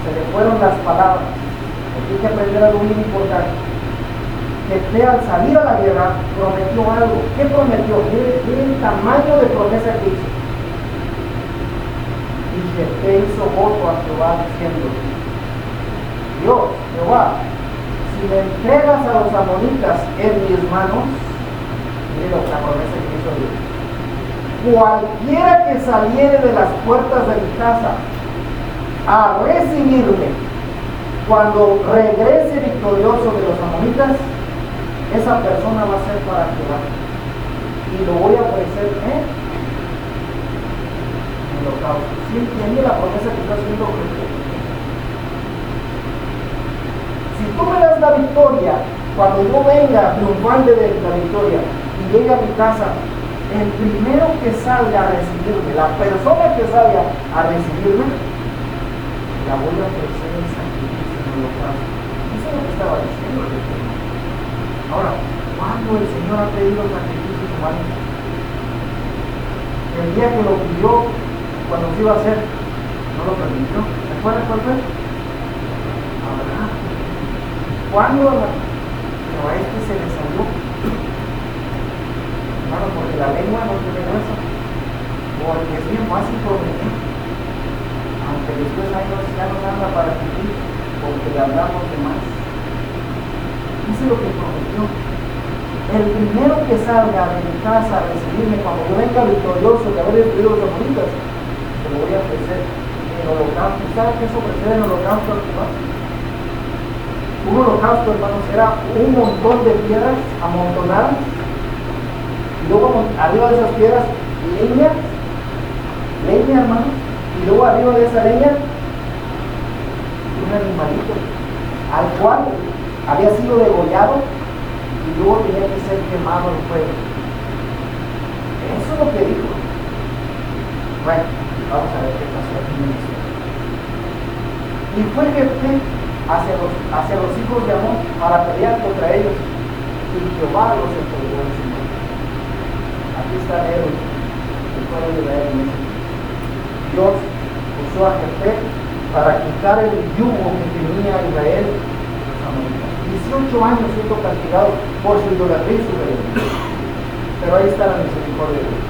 Se le fueron las palabras. Aquí hay que aprender algo muy importante. Jefté, al salir a la guerra, prometió algo. ¿Qué prometió? Miren el tamaño de promesa que hizo. Y Jefté hizo voto a Jehová diciendo: Dios, Jehová, si me entregas a los amonitas en mis manos, miren la promesa que hizo Dios, cualquiera que saliere de las puertas de mi casa a recibirme, cuando regrese victorioso de los amonitas, esa persona va a ser para Jehová y lo voy a ofrecer en holocausto. ¿Sí entiende la promesa que está haciendo Jesús? Si tú me das la victoria, cuando yo venga triunfante de la victoria y llegue a mi casa, el primero que salga a recibirme, la persona que salga a recibirme, la voy a ofrecer en sacrificio, en holocausto. Eso es lo que estaba diciendo. Ahora, ¿cuándo el Señor ha pedido sacrificios humanos? El día que lo pidió, cuando se iba a hacer, no lo permitió. ¿Se acuerdan cuál fue? Abraham. ¿Cuándo? Pero a este se le salió. Hermano, porque la lengua no tiene hueso. Porque es bien fácil prometer. Aunque después ahí ya nos anda para cumplir, porque le hablamos de más. Y Hice lo que prometió. El primero que salga de mi casa a recibirme cuando yo venga victorioso de haber destruido los amonitas, te lo voy a ofrecer en holocausto. ¿Sabes qué es ofrecer en holocausto, hermanos? Un holocausto, hermanos, era un montón de piedras amontonadas y luego arriba de esas piedras leña, hermanos, y luego arriba de esa leña un animalito al cual había sido degollado y luego tenía que ser quemado en fuego. Eso es lo que dijo. Bueno, vamos a ver qué pasó aquí en esto. Y fue Jefté hacia los hijos de Amón para pelear contra ellos, y Jehová los entregó en su mano. Aquí está el pueblo de Israel. Dios usó a Jefté para quitar el yugo que tenía Israel. 18 años siendo castigado por su idolatría y su rebelión. Pero ahí está la misericordia de Dios.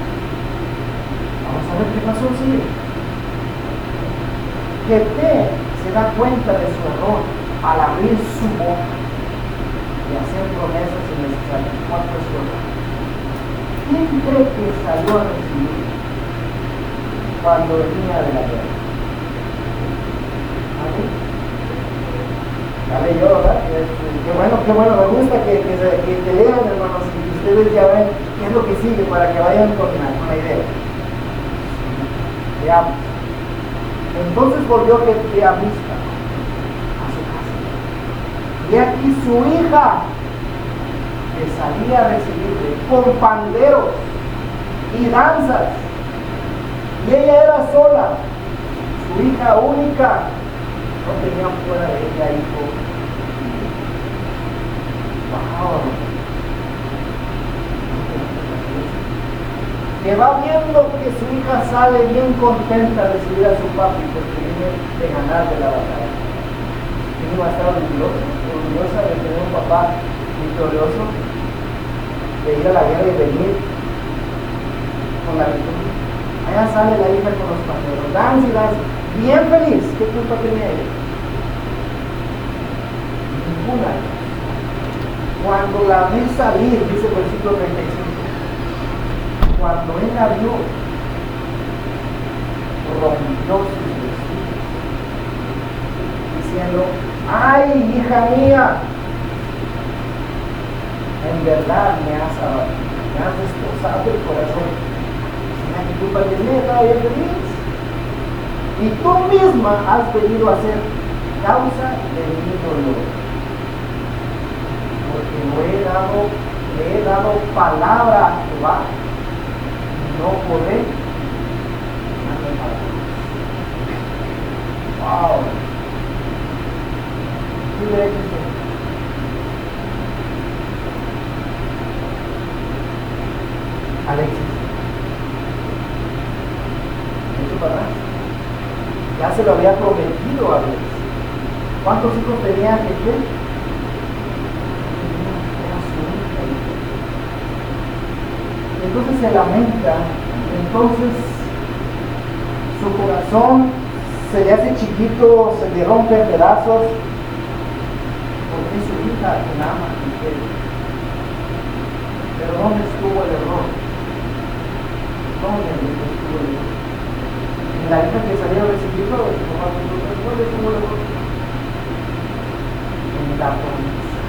Vamos a ver qué pasó, sigue. Jefté se da cuenta de su error al abrir su boca y hacer promesas innecesarias. ¿Cuánto es su error? ¿Quién cree que salió a recibir cuando venía de la guerra? Ya leyó, ¿verdad? Qué bueno, me gusta que lean, hermanos, y ustedes ya ven qué es lo que sigue para que vayan con la idea. Veamos. Entonces volvió Jefté a Mizpa, a su casa, y aquí su hija, que salía a recibirle con panderos y danzas, y ella era sola, su hija única. No tenían fuera de ella hijo. Wow. Que va viendo que su hija sale bien contenta a recibir a su papi porque viene de ganar de la batalla. ¿Quién iba a estar orgullosa de tener un papá victorioso? De ir a la guerra y venir con la victoria. Allá sale la hija con los panderos, danza y danza, bien feliz. ¿Qué culpa tenía ella? Ninguna. Cuando la vi salir, dice el versículo 35, cuando él la vio, rompió sus vestidos, diciendo: ¡ay, hija mía! En verdad me has destrozado el corazón. ¿Qué culpa tenía? Estaba bien feliz. Y tú misma has venido a ser causa de mi dolor, porque le he dado palabra a Jehová, y no podré darle palabra. Wow. ¿Qué le he hecho? Alexis, ¿eso para atrás? Ya se lo había prometido a Dios. ¿Cuántos hijos tenía Jefté? Era su hija. Entonces se lamenta, entonces su corazón se le hace chiquito, se le rompe en pedazos, porque es su hija quien ama y quiere. Pero ¿dónde estuvo el error? ¿Dónde estuvo el error? La hija que salió a recibirlo, ¿dónde estuvo el error? En la promesa,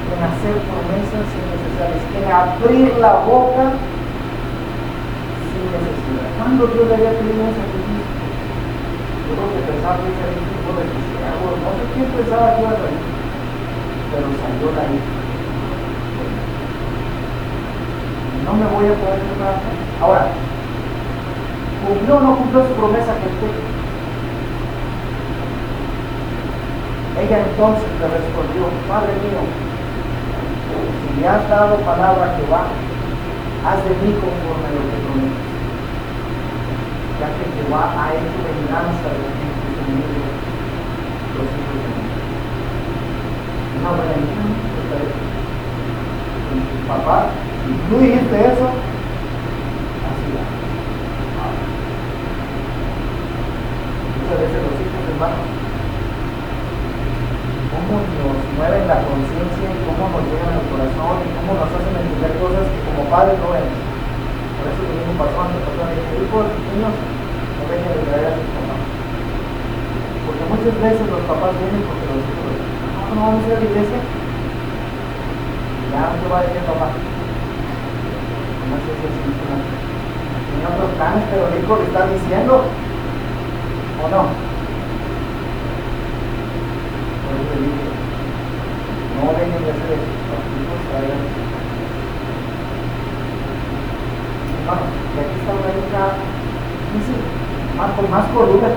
en hacer promesas innecesarias, en abrir la boca sin necesidad. ¿Cuándo Dios le había pedido un sacrificio? Yo creo que pensaba que ese tipo de cristiano, no sé quién pensaba que iba a salir, pero salió la hija. No me voy a poder preparar. Ahora, ¿cumplió o no cumplió su promesa que usted? Ella entonces le respondió: Padre mío, si me has dado palabra a Jehová, haz de mí conforme a lo que prometes, ya que Jehová ha hecho venganza de los enemigos, los hijos de Dios. Una buena hija, papá, si tú dijiste eso, así va. Muchas veces los hijos, hermanos, ¿cómo nos mueven la conciencia y cómo nos llegan al corazón y cómo nos hacen entender cosas que como padres no vemos. Por eso el mismo pasó antes, hijos niños, no dejen de traer a sus papás. Porque muchas veces los papás vienen porque los hijos no vamos a ir a la iglesia. Ya no te va a decir papá. No sé si es así. Tenía otros planes, pero el hijo le está diciendo, ¿o no? Por eso le digo, no dejen de hacer eso. Los hijos traigan. Hermano, y aquí está una hija, dice, más cordura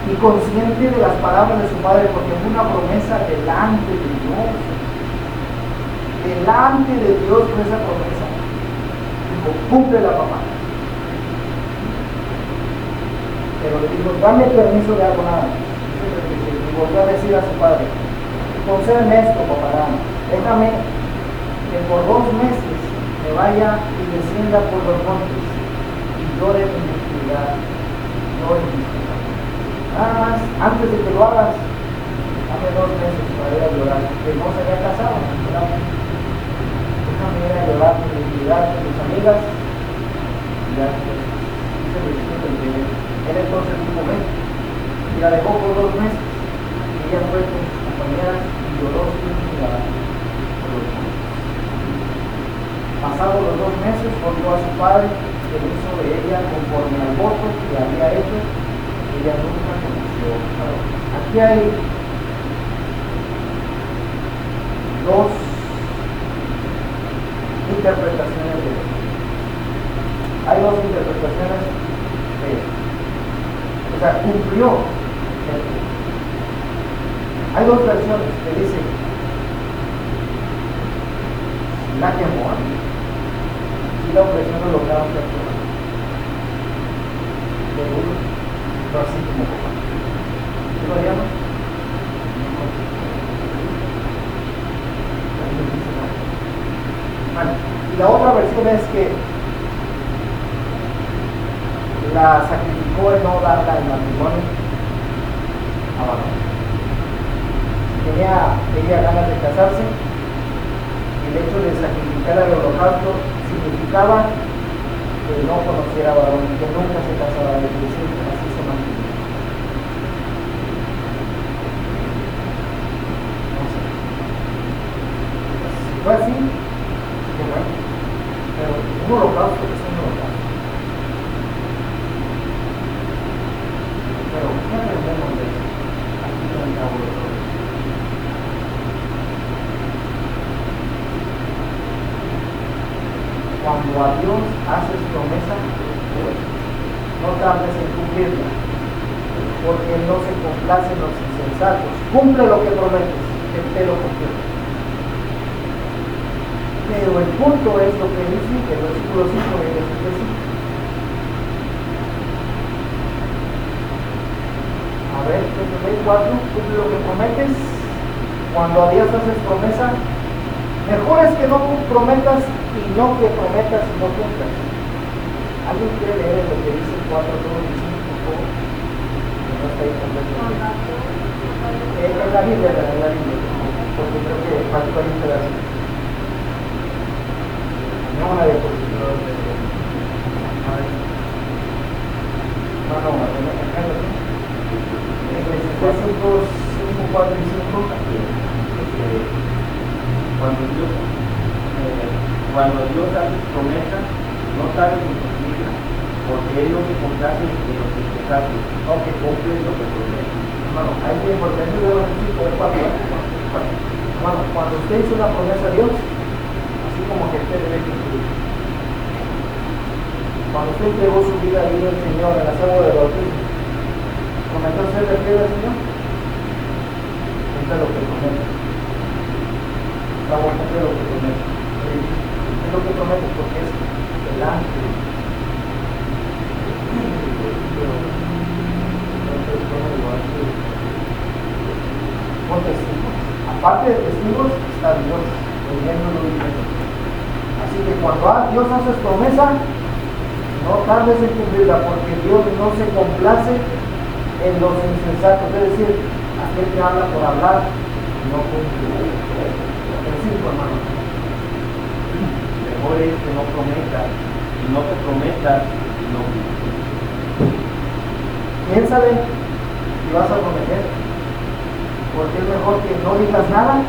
y consciente de las palabras de su padre, porque fue una promesa delante de Dios. Delante de Dios fue esa promesa. Dijo, cumple la papá. Pero le dijo, dame permiso de algo nada. Y volvió a decir a su padre, concédeme esto, papá, déjame que por 2 meses me vaya y descienda por los montes y llore en mi oscuridad, llore en mi oscuridad. Nada más, antes de que lo hagas, dame 2 meses para ir a llorar, que no se había casado, ¿verdad? Déjame ir a llorar en mi oscuridad con mis amigas, y ya dice el Espíritu que él entonces dijo, ven, y la dejó por 2 meses, y ella fue con sus compañeras y lloró sin mirar por los montes. Pasados los 2 meses, volvió a su padre, que hizo de ella conforme al voto que había hecho. Ella nunca conoció. Aquí hay 2 interpretaciones de esto. Hay 2 interpretaciones de esto. O sea, cumplió. Hay 2 versiones que dicen la que amó. Y la opresión lo lograron perturbar. De uno, no así como papá. ¿Qué lo llaman? Bueno, y la otra versión es que la sacrificó en no darla en matrimonio a varón. Tenía ella ganas de casarse, el hecho de sacrificar al holocausto significaba que no conociera a varón, que nunca se casara, es decir, así se mantuvo. No sé. Si fue así, qué bueno. Pero un holocausto es un holocausto. Pero, ¿qué aprendemos de eso? Aquí en el cabo de todo. Cuando a Dios haces promesa, no tardes en cumplirla, porque Él no se complace en los insensatos. Cumple lo que prometes, que te lo cumple. Pero el punto es lo que dice el versículo 5 de Efesios 5. A ver, 4, cumple lo que prometes. Cuando a Dios haces promesa, mejor es que no prometas y no que prometas y no cumplas. ¿Alguien quiere leer lo que dice 4, 2 y 5, por favor? Que no está ahí completamente. En la Biblia, porque creo que faltó ahí un pedacito. No una de posibilidades de... Eclesiastés 5, 4 y 5.
Cuando Dios hace promesa, no tardes en cumplirla, porque Él no se complace en los insensatos, no que cumplen lo que promete.
Hermano, hay que importante de los versículos 4. Hermano, cuando usted hizo una promesa a Dios, así como que usted debe cumplir. Cuando usted entregó su vida ahí al Señor en la agua del bautismo, ¿comenzó a ser fiel al Señor? Eso es lo que promete. Vamos a hacer lo que promete. Es lo que promete porque es delante. Con testigos. Aparte de testigos, está Dios, oyéndolo y viendo. Así que cuando Dios hace promesa, no tardes en cumplirla, porque Dios no se complace en los insensatos, es decir, aquel que habla por hablar, no cumple. El 5, hermano.
Mejor es que no prometas, y no te prometas, y no cumples.
Piénsale si vas a prometer, porque es mejor que no digas nada,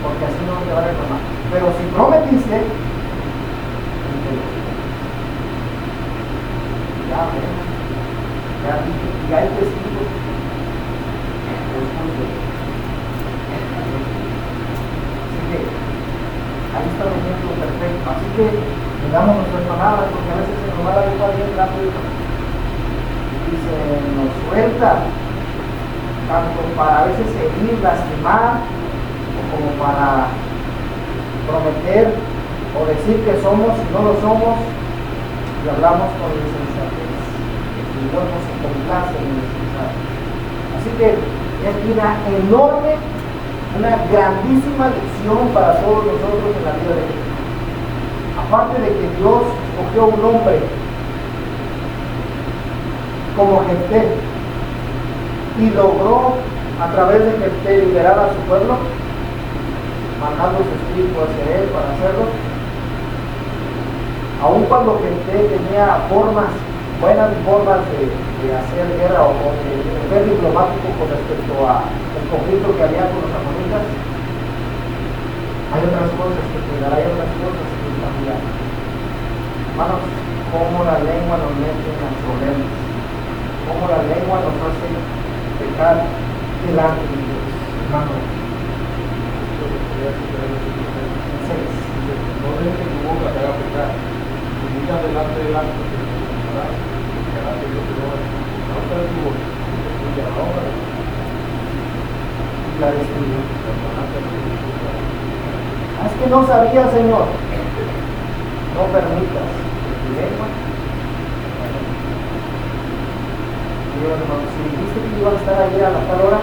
porque así no te va a reclamar. Pero si prometiste, ya hay testigos. Así que ahí está el ejemplo perfecto. Así que digamos nuestras palabras, porque a veces se nos va la vida bien rápido y se nos suelta, tanto para a veces herir, lastimar, o como para prometer o decir que somos y no lo somos, y hablamos con insensatez. Y Dios nos complace en el insensatez. Así que es una enorme, una grandísima lección para todos nosotros en la vida de Cristo. Aparte de que Dios escogió un hombre como Jefté y logró a través de Jefté liberar a su pueblo, mandando su espíritu hacia él para hacerlo, aun cuando Jefté tenía buenas formas de hacer guerra o de ser diplomático con respecto al conflicto que había con los amonitas, hay otras cosas que cuidar, hay otras cosas que cambiar. Hermanos, cómo la lengua nos mete en problemas, cómo la lengua nos hace pecar delante de Dios. Hermanos,
no dejes que tu boca te haga pecar. Si digas delante del acto que te encontrarás, que harás que Dios te lo haga. No te de tu boca, y a la obra de
la destruyó. Es que no sabía, Señor. No permitas que tu lengua. Dios, hermano, si dijiste que iban a estar allí a la tal hora,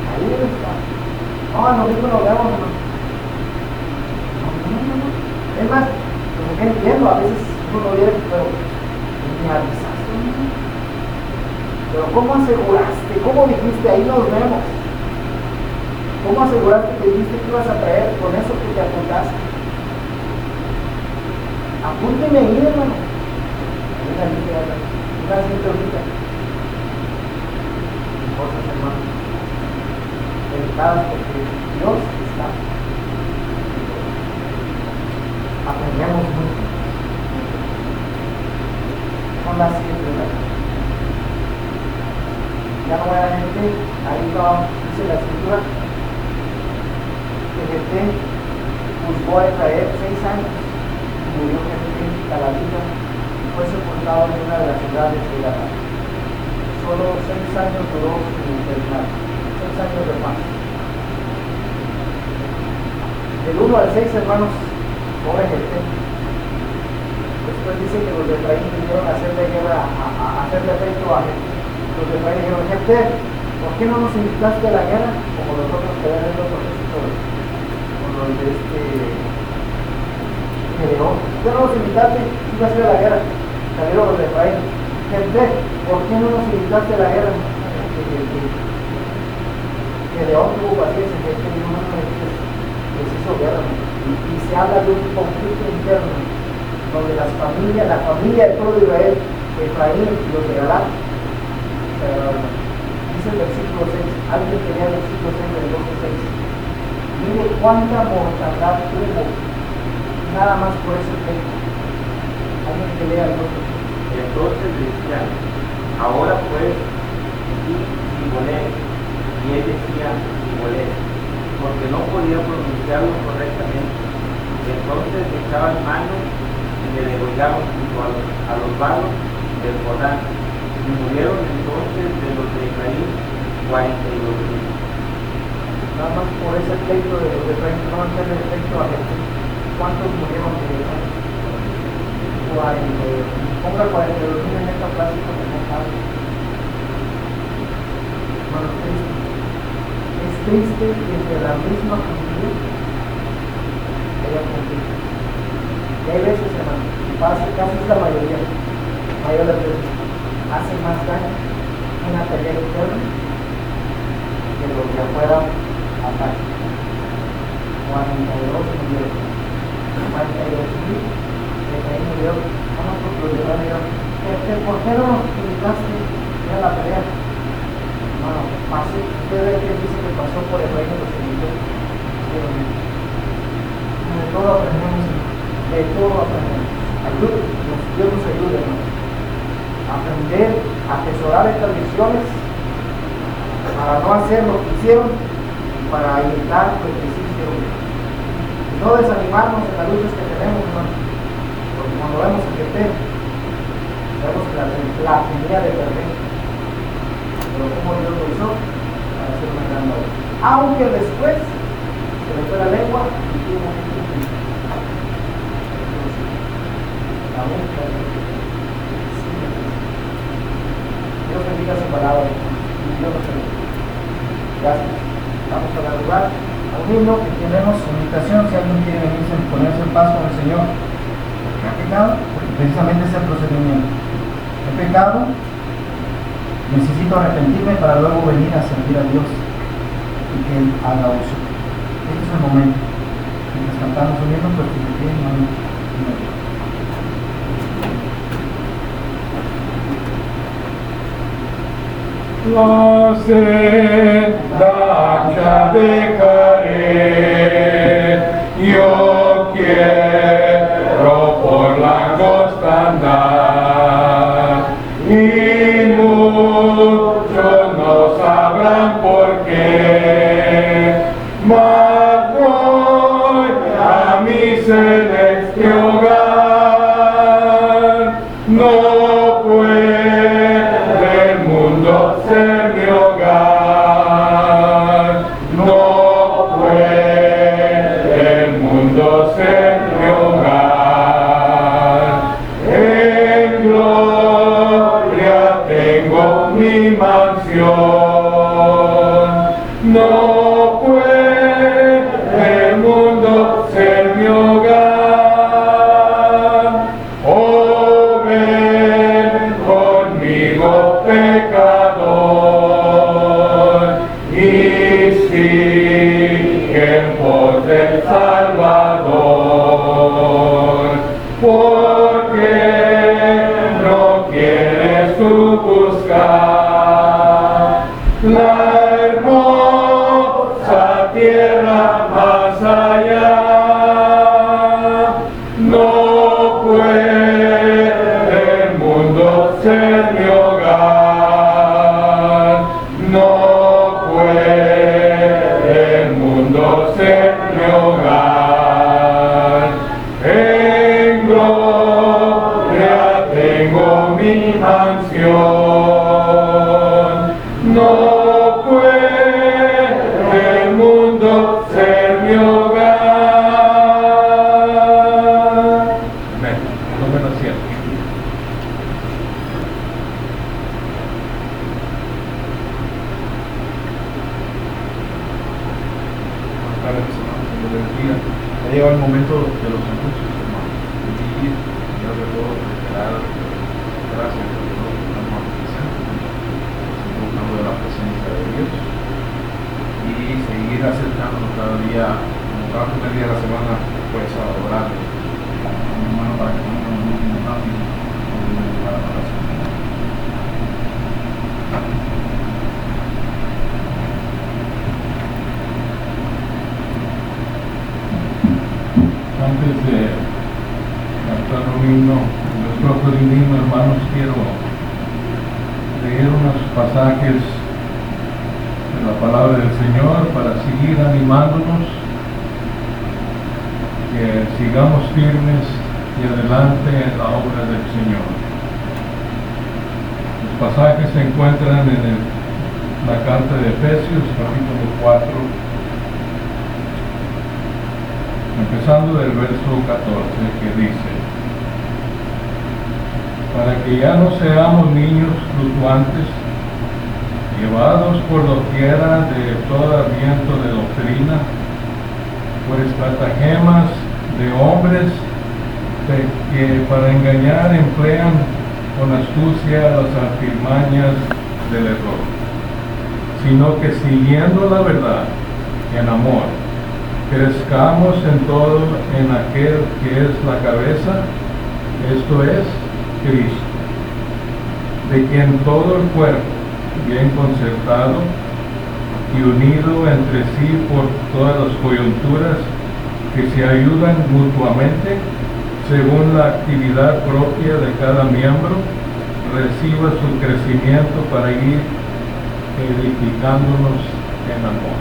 ahí está. No, nos dijo, nos vemos, hermano. No. Es más, como que entiendo, a veces uno no viene, pero me avisaste, hermano. Pero ¿cómo aseguraste? ¿Cómo dijiste? Ahí nos vemos. ¿Cómo aseguraste que dijiste que ibas a traer con eso que te apuntaste? Apúnteme ahí, hermano. Una gente ahorita. Cosas, hermano. Delicadas porque Dios está. Aprendemos mucho. Son las 7 de la noche. Ya no era gente, ahí no dice la escritura, que Jefté buscó a Israel 6 años, y murió Jefté Calavita, y fue sepultado en una de las ciudades de Galaad. Solo 6 años duró su internar, 6 años de paz. Del 1 al 6, hermanos, pobre Jefté. Después dice que los de Efraín vinieron a hacerle guerra, a hacerle efecto a Jefté. Los de Efraín dijeron: Jefté, ¿por qué no nos invitaste a la guerra? Como los otros que habían hecho con los de Gedeón. ¿Por qué no nos invitaste? Iba a ser a la guerra. Salieron los de Efraín: Jefté, ¿por qué no nos invitaste a la guerra? Gedeón tuvo paciencia. Jefté dijo: no me dices, les hizo guerra. Y se habla de un conflicto interno donde la familia del pueblo de Israel, Efraín y los de Galaad, dice el versículo 6, alguien que lea el versículo 6 del 12:6. Mire cuánta mortandad hubo, nada más por ese pleito. Alguien que lea el 12.
Entonces decían: ahora pues, y Sibolé. Y él decía: Sibolé, porque no podía pronunciarlo correctamente. Entonces le echaban mano y le degollaban junto a los vados del Jordán. Y murieron entonces de los de Efraín 42,000.
Nada más por ese pleito de los de Efraín, no hacerle efecto a Jefté. ¿Cuántos murieron de Efraín? 42. Ponga 42,000 en esta plática que no sabe. Bueno, es triste que de la misma familia haya conflicto. Y hay veces, hermano, y pasa, casi es la mayoría, mayor de veces, hace más daño una pelea interna que los de afuera atacan. 42 murieron. 42,000 de ahí murieron. Vamos por los de la ¿por qué no nos invitaste a la pelea? Bueno, pasé, usted ve que dice que pasó por el reino de los cielos. De todo aprendemos, de todo aprendemos. Dios nos ayude, hermano. Aprender a atesorar estas lecciones para no hacer lo que hicieron y para evitar lo que sí hicieron. Y no desanimarnos en las luchas que tenemos, hermano. Porque cuando vemos el que vemos que la tenía de perder. Pero como Dios lo hizo para hacer una gran obra. Aunque después se le fue la lengua y tuvo que cumplir. Dios bendiga su palabra y Dios nos ayude. Gracias. Vamos a dar lugar a un himno que tenemos invitación. Si alguien quiere venirse a ponerse en paz con el Señor, porque ha pecado, porque precisamente es el procedimiento. He pecado, necesito arrepentirme para luego venir a servir a Dios y que Él haga uso. Este es el momento. Mientras cantamos un himno, pues que bien, hermano.
La senda ya dejaré, yo quiero por la costa andar, y muchos no sabrán por qué, mas voy a mi celeste hogar, no puede el mundo ser mi hogar, no puede el mundo ser mi hogar. En gloria tengo mi mansión, no puede el mundo ser mi hogar. Oh, ven conmigo, pecador, y sigue en pos del Salvador, porque no quieres tú buscar la hermosa tierra más allá. No puede el mundo ser mi hogar, no puede el mundo ser mi hogar. En gloria tengo mi mansión, no puede el mundo ser mi hogar. Amén. Tomen asiento. Ha llegado el momento de los anuncios, hermanos. Y Dios de todo, esperar. Gracias a Dios por la noticia, disfrutando de la presencia de Dios y seguir acercándonos cada día, como cada primer día de la semana, pues a orar. Hermano, para que tengamos un último rápido para la oración. Antes de cantar un himno, nuestro himno, hermanos, quiero leer unos pasajes de la palabra del Señor para seguir animándonos, que sigamos firmes y adelante en la obra del Señor. Los pasajes se encuentran en la carta de Efesios, capítulo 4, empezando del verso 14, que dice: para que ya no seamos niños fluctuantes, llevados por doquiera de todo viento de doctrina, por estratagemas de hombres que para engañar emplean con astucia las artimañas del error, sino que siguiendo la verdad en amor, crezcamos en todo en aquel que es la cabeza, esto es Cristo, de quien todo el cuerpo, bien concertado y unido entre sí por todas las coyunturas que se ayudan mutuamente, según la actividad propia de cada miembro, reciba su crecimiento para ir edificándonos en amor.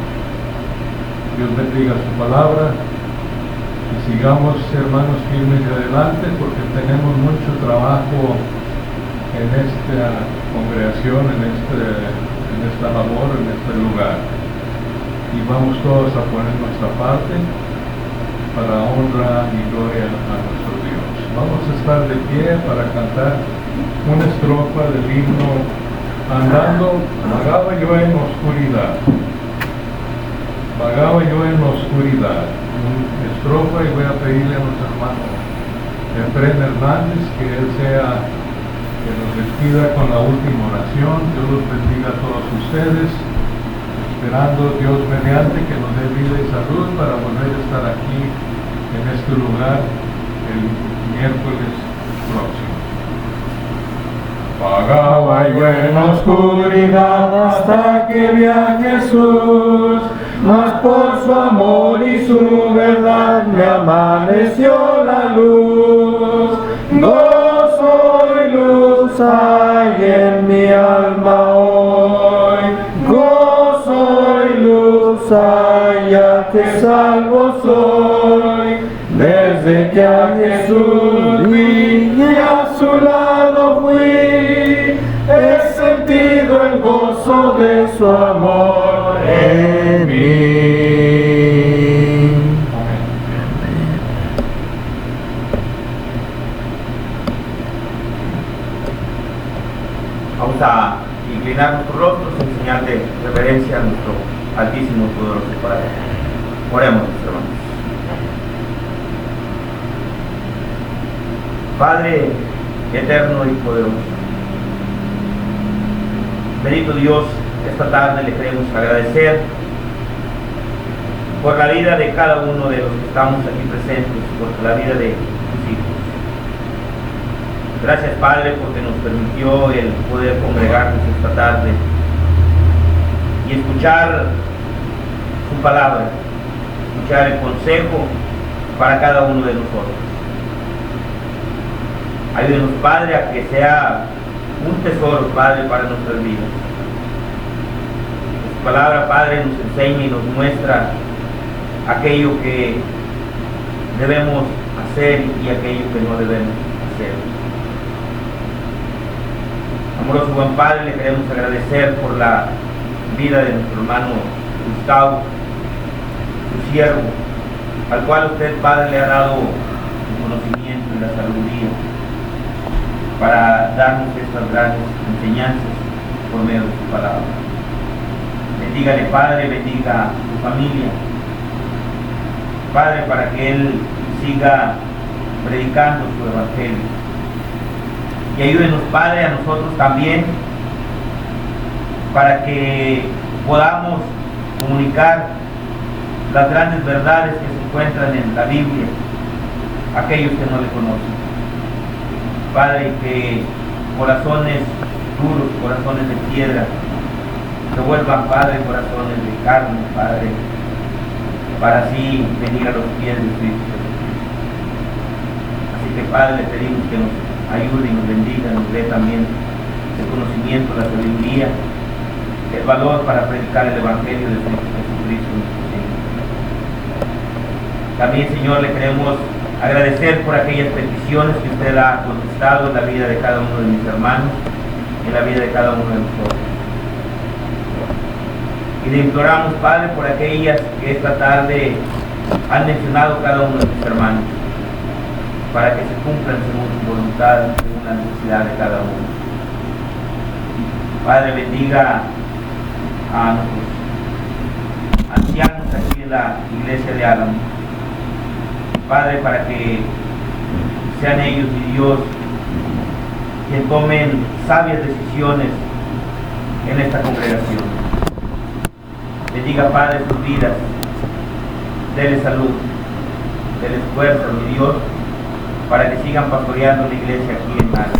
Dios bendiga su palabra y sigamos, hermanos, firmes y adelante, porque tenemos mucho trabajo en esta congregación, en esta labor, en este lugar. Y vamos todos a poner nuestra parte para honra y gloria a nuestro Dios. Vamos a estar de pie para cantar una estrofa del himno Andando, vagaba yo en oscuridad. Vagaba yo en oscuridad. Una estrofa, y voy a pedirle a nuestro hermano Efren Hernández que él sea que nos despida con la última oración. Dios los bendiga a todos ustedes, esperando Dios mediante que nos dé vida y salud para volver a estar aquí en este lugar el miércoles próximo. Vagaba yo en oscuridad hasta que vi a Jesús, mas por su amor y su verdad me amaneció la luz. Gozo y luz hay en mi alma hoy, gozo y luz hay, ya que salvo soy. Desde que a Jesús vi y a su lado fui, he sentido el gozo de su amor en mí.
Vamos a inclinar nuestros rostros en señal de reverencia a nuestro altísimo y poderoso Padre. Oremos, mis hermanos. Padre eterno y poderoso, bendito Dios, esta tarde le queremos agradecer por la vida de cada uno de los que estamos aquí presentes, por la vida de tus hijos. Gracias, Padre, porque nos permitió el poder congregarnos esta tarde y escuchar su palabra, escuchar el consejo para cada uno de nosotros. Ayúdenos, Padre, a que sea un tesoro, Padre, para nuestras vidas. Su palabra, Padre, nos enseña y nos muestra aquello que debemos hacer y aquello que no debemos hacer. Amoroso buen Padre, le queremos agradecer por la vida de nuestro hermano Gustavo, su siervo, al cual usted, Padre, le ha dado el conocimiento y la sabiduría para darnos estas grandes enseñanzas por medio de su palabra. Bendígale, Padre, bendiga a su familia, Padre, para que él siga predicando su evangelio. Y ayúdenos, Padre, a nosotros también, para que podamos comunicar las grandes verdades que se encuentran en la Biblia a aquellos que no le conocen. Padre, que corazones duros, corazones de piedra, se vuelvan, Padre, corazones de carne, Padre, para así venir a los pies de Cristo. Así que, Padre, le pedimos que nos ayude y nos bendiga, nos dé también el conocimiento, la sabiduría, el valor para predicar el Evangelio de Jesucristo nuestro Señor. También, Señor, le queremos agradecer por aquellas peticiones que usted ha contestado en la vida de cada uno de mis hermanos, en la vida de cada uno de nosotros. Y le imploramos, Padre, por aquellas que esta tarde han mencionado cada uno de mis hermanos, para que se cumplan según su voluntad, según la necesidad de cada uno. Padre, bendiga a nuestros ancianos aquí en la iglesia de Álamo. Padre, para que sean ellos y Dios quien tomen sabias decisiones en esta congregación. Bendiga, Padre, sus vidas. Dele salud, dele fuerza, mi Dios, para que sigan pastoreando la iglesia aquí en Mara.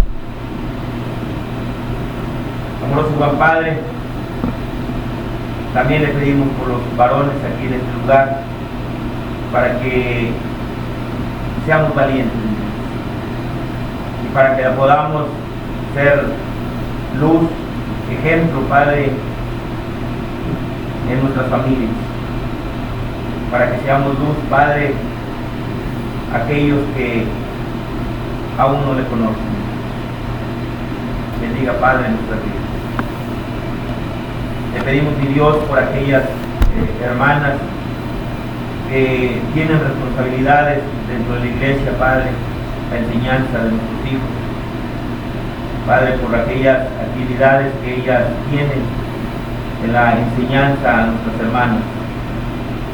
Amoroso Juan Padre, también le pedimos por los varones aquí en este lugar, para que seamos valientes y para que podamos ser luz, ejemplo, Padre, en nuestras familias, para que seamos luz, Padre, aquellos que aún no le conocen. Bendiga, Padre, nuestra vida. Le pedimos, mi Dios, por aquellas hermanas que tienen responsabilidades dentro de la iglesia, Padre, la enseñanza de nuestros hijos. Padre, por aquellas actividades que ellas tienen en la enseñanza a nuestras hermanas.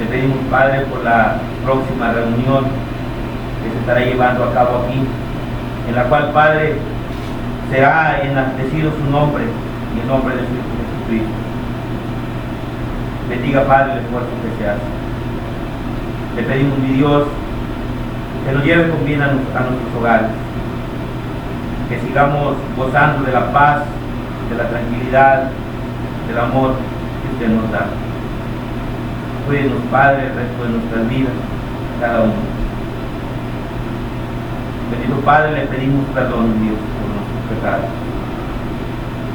Le pedimos, Padre, por la próxima reunión que se estará llevando a cabo aquí, en la cual, Padre, será enaltecido su nombre y el nombre de su Hijo Jesucristo. Bendiga, Padre, el esfuerzo que se hace. Le pedimos, mi Dios, que nos lleve con bien a nuestros hogares, que sigamos gozando de la paz, de la tranquilidad, del amor que usted nos da. Cuídenos, Padre, el resto de nuestras vidas, cada uno. Bendito Padre, le pedimos perdón, Dios, por nuestros pecados.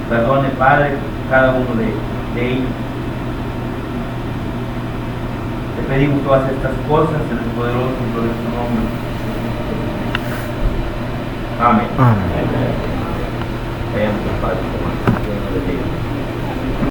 Perdone, Padre, cada uno de ellos. Le pedimos todas estas cosas en el poderoso y glorioso nombre. Amén.
Amén.
Veamos al Padre, Dios nos bendiga.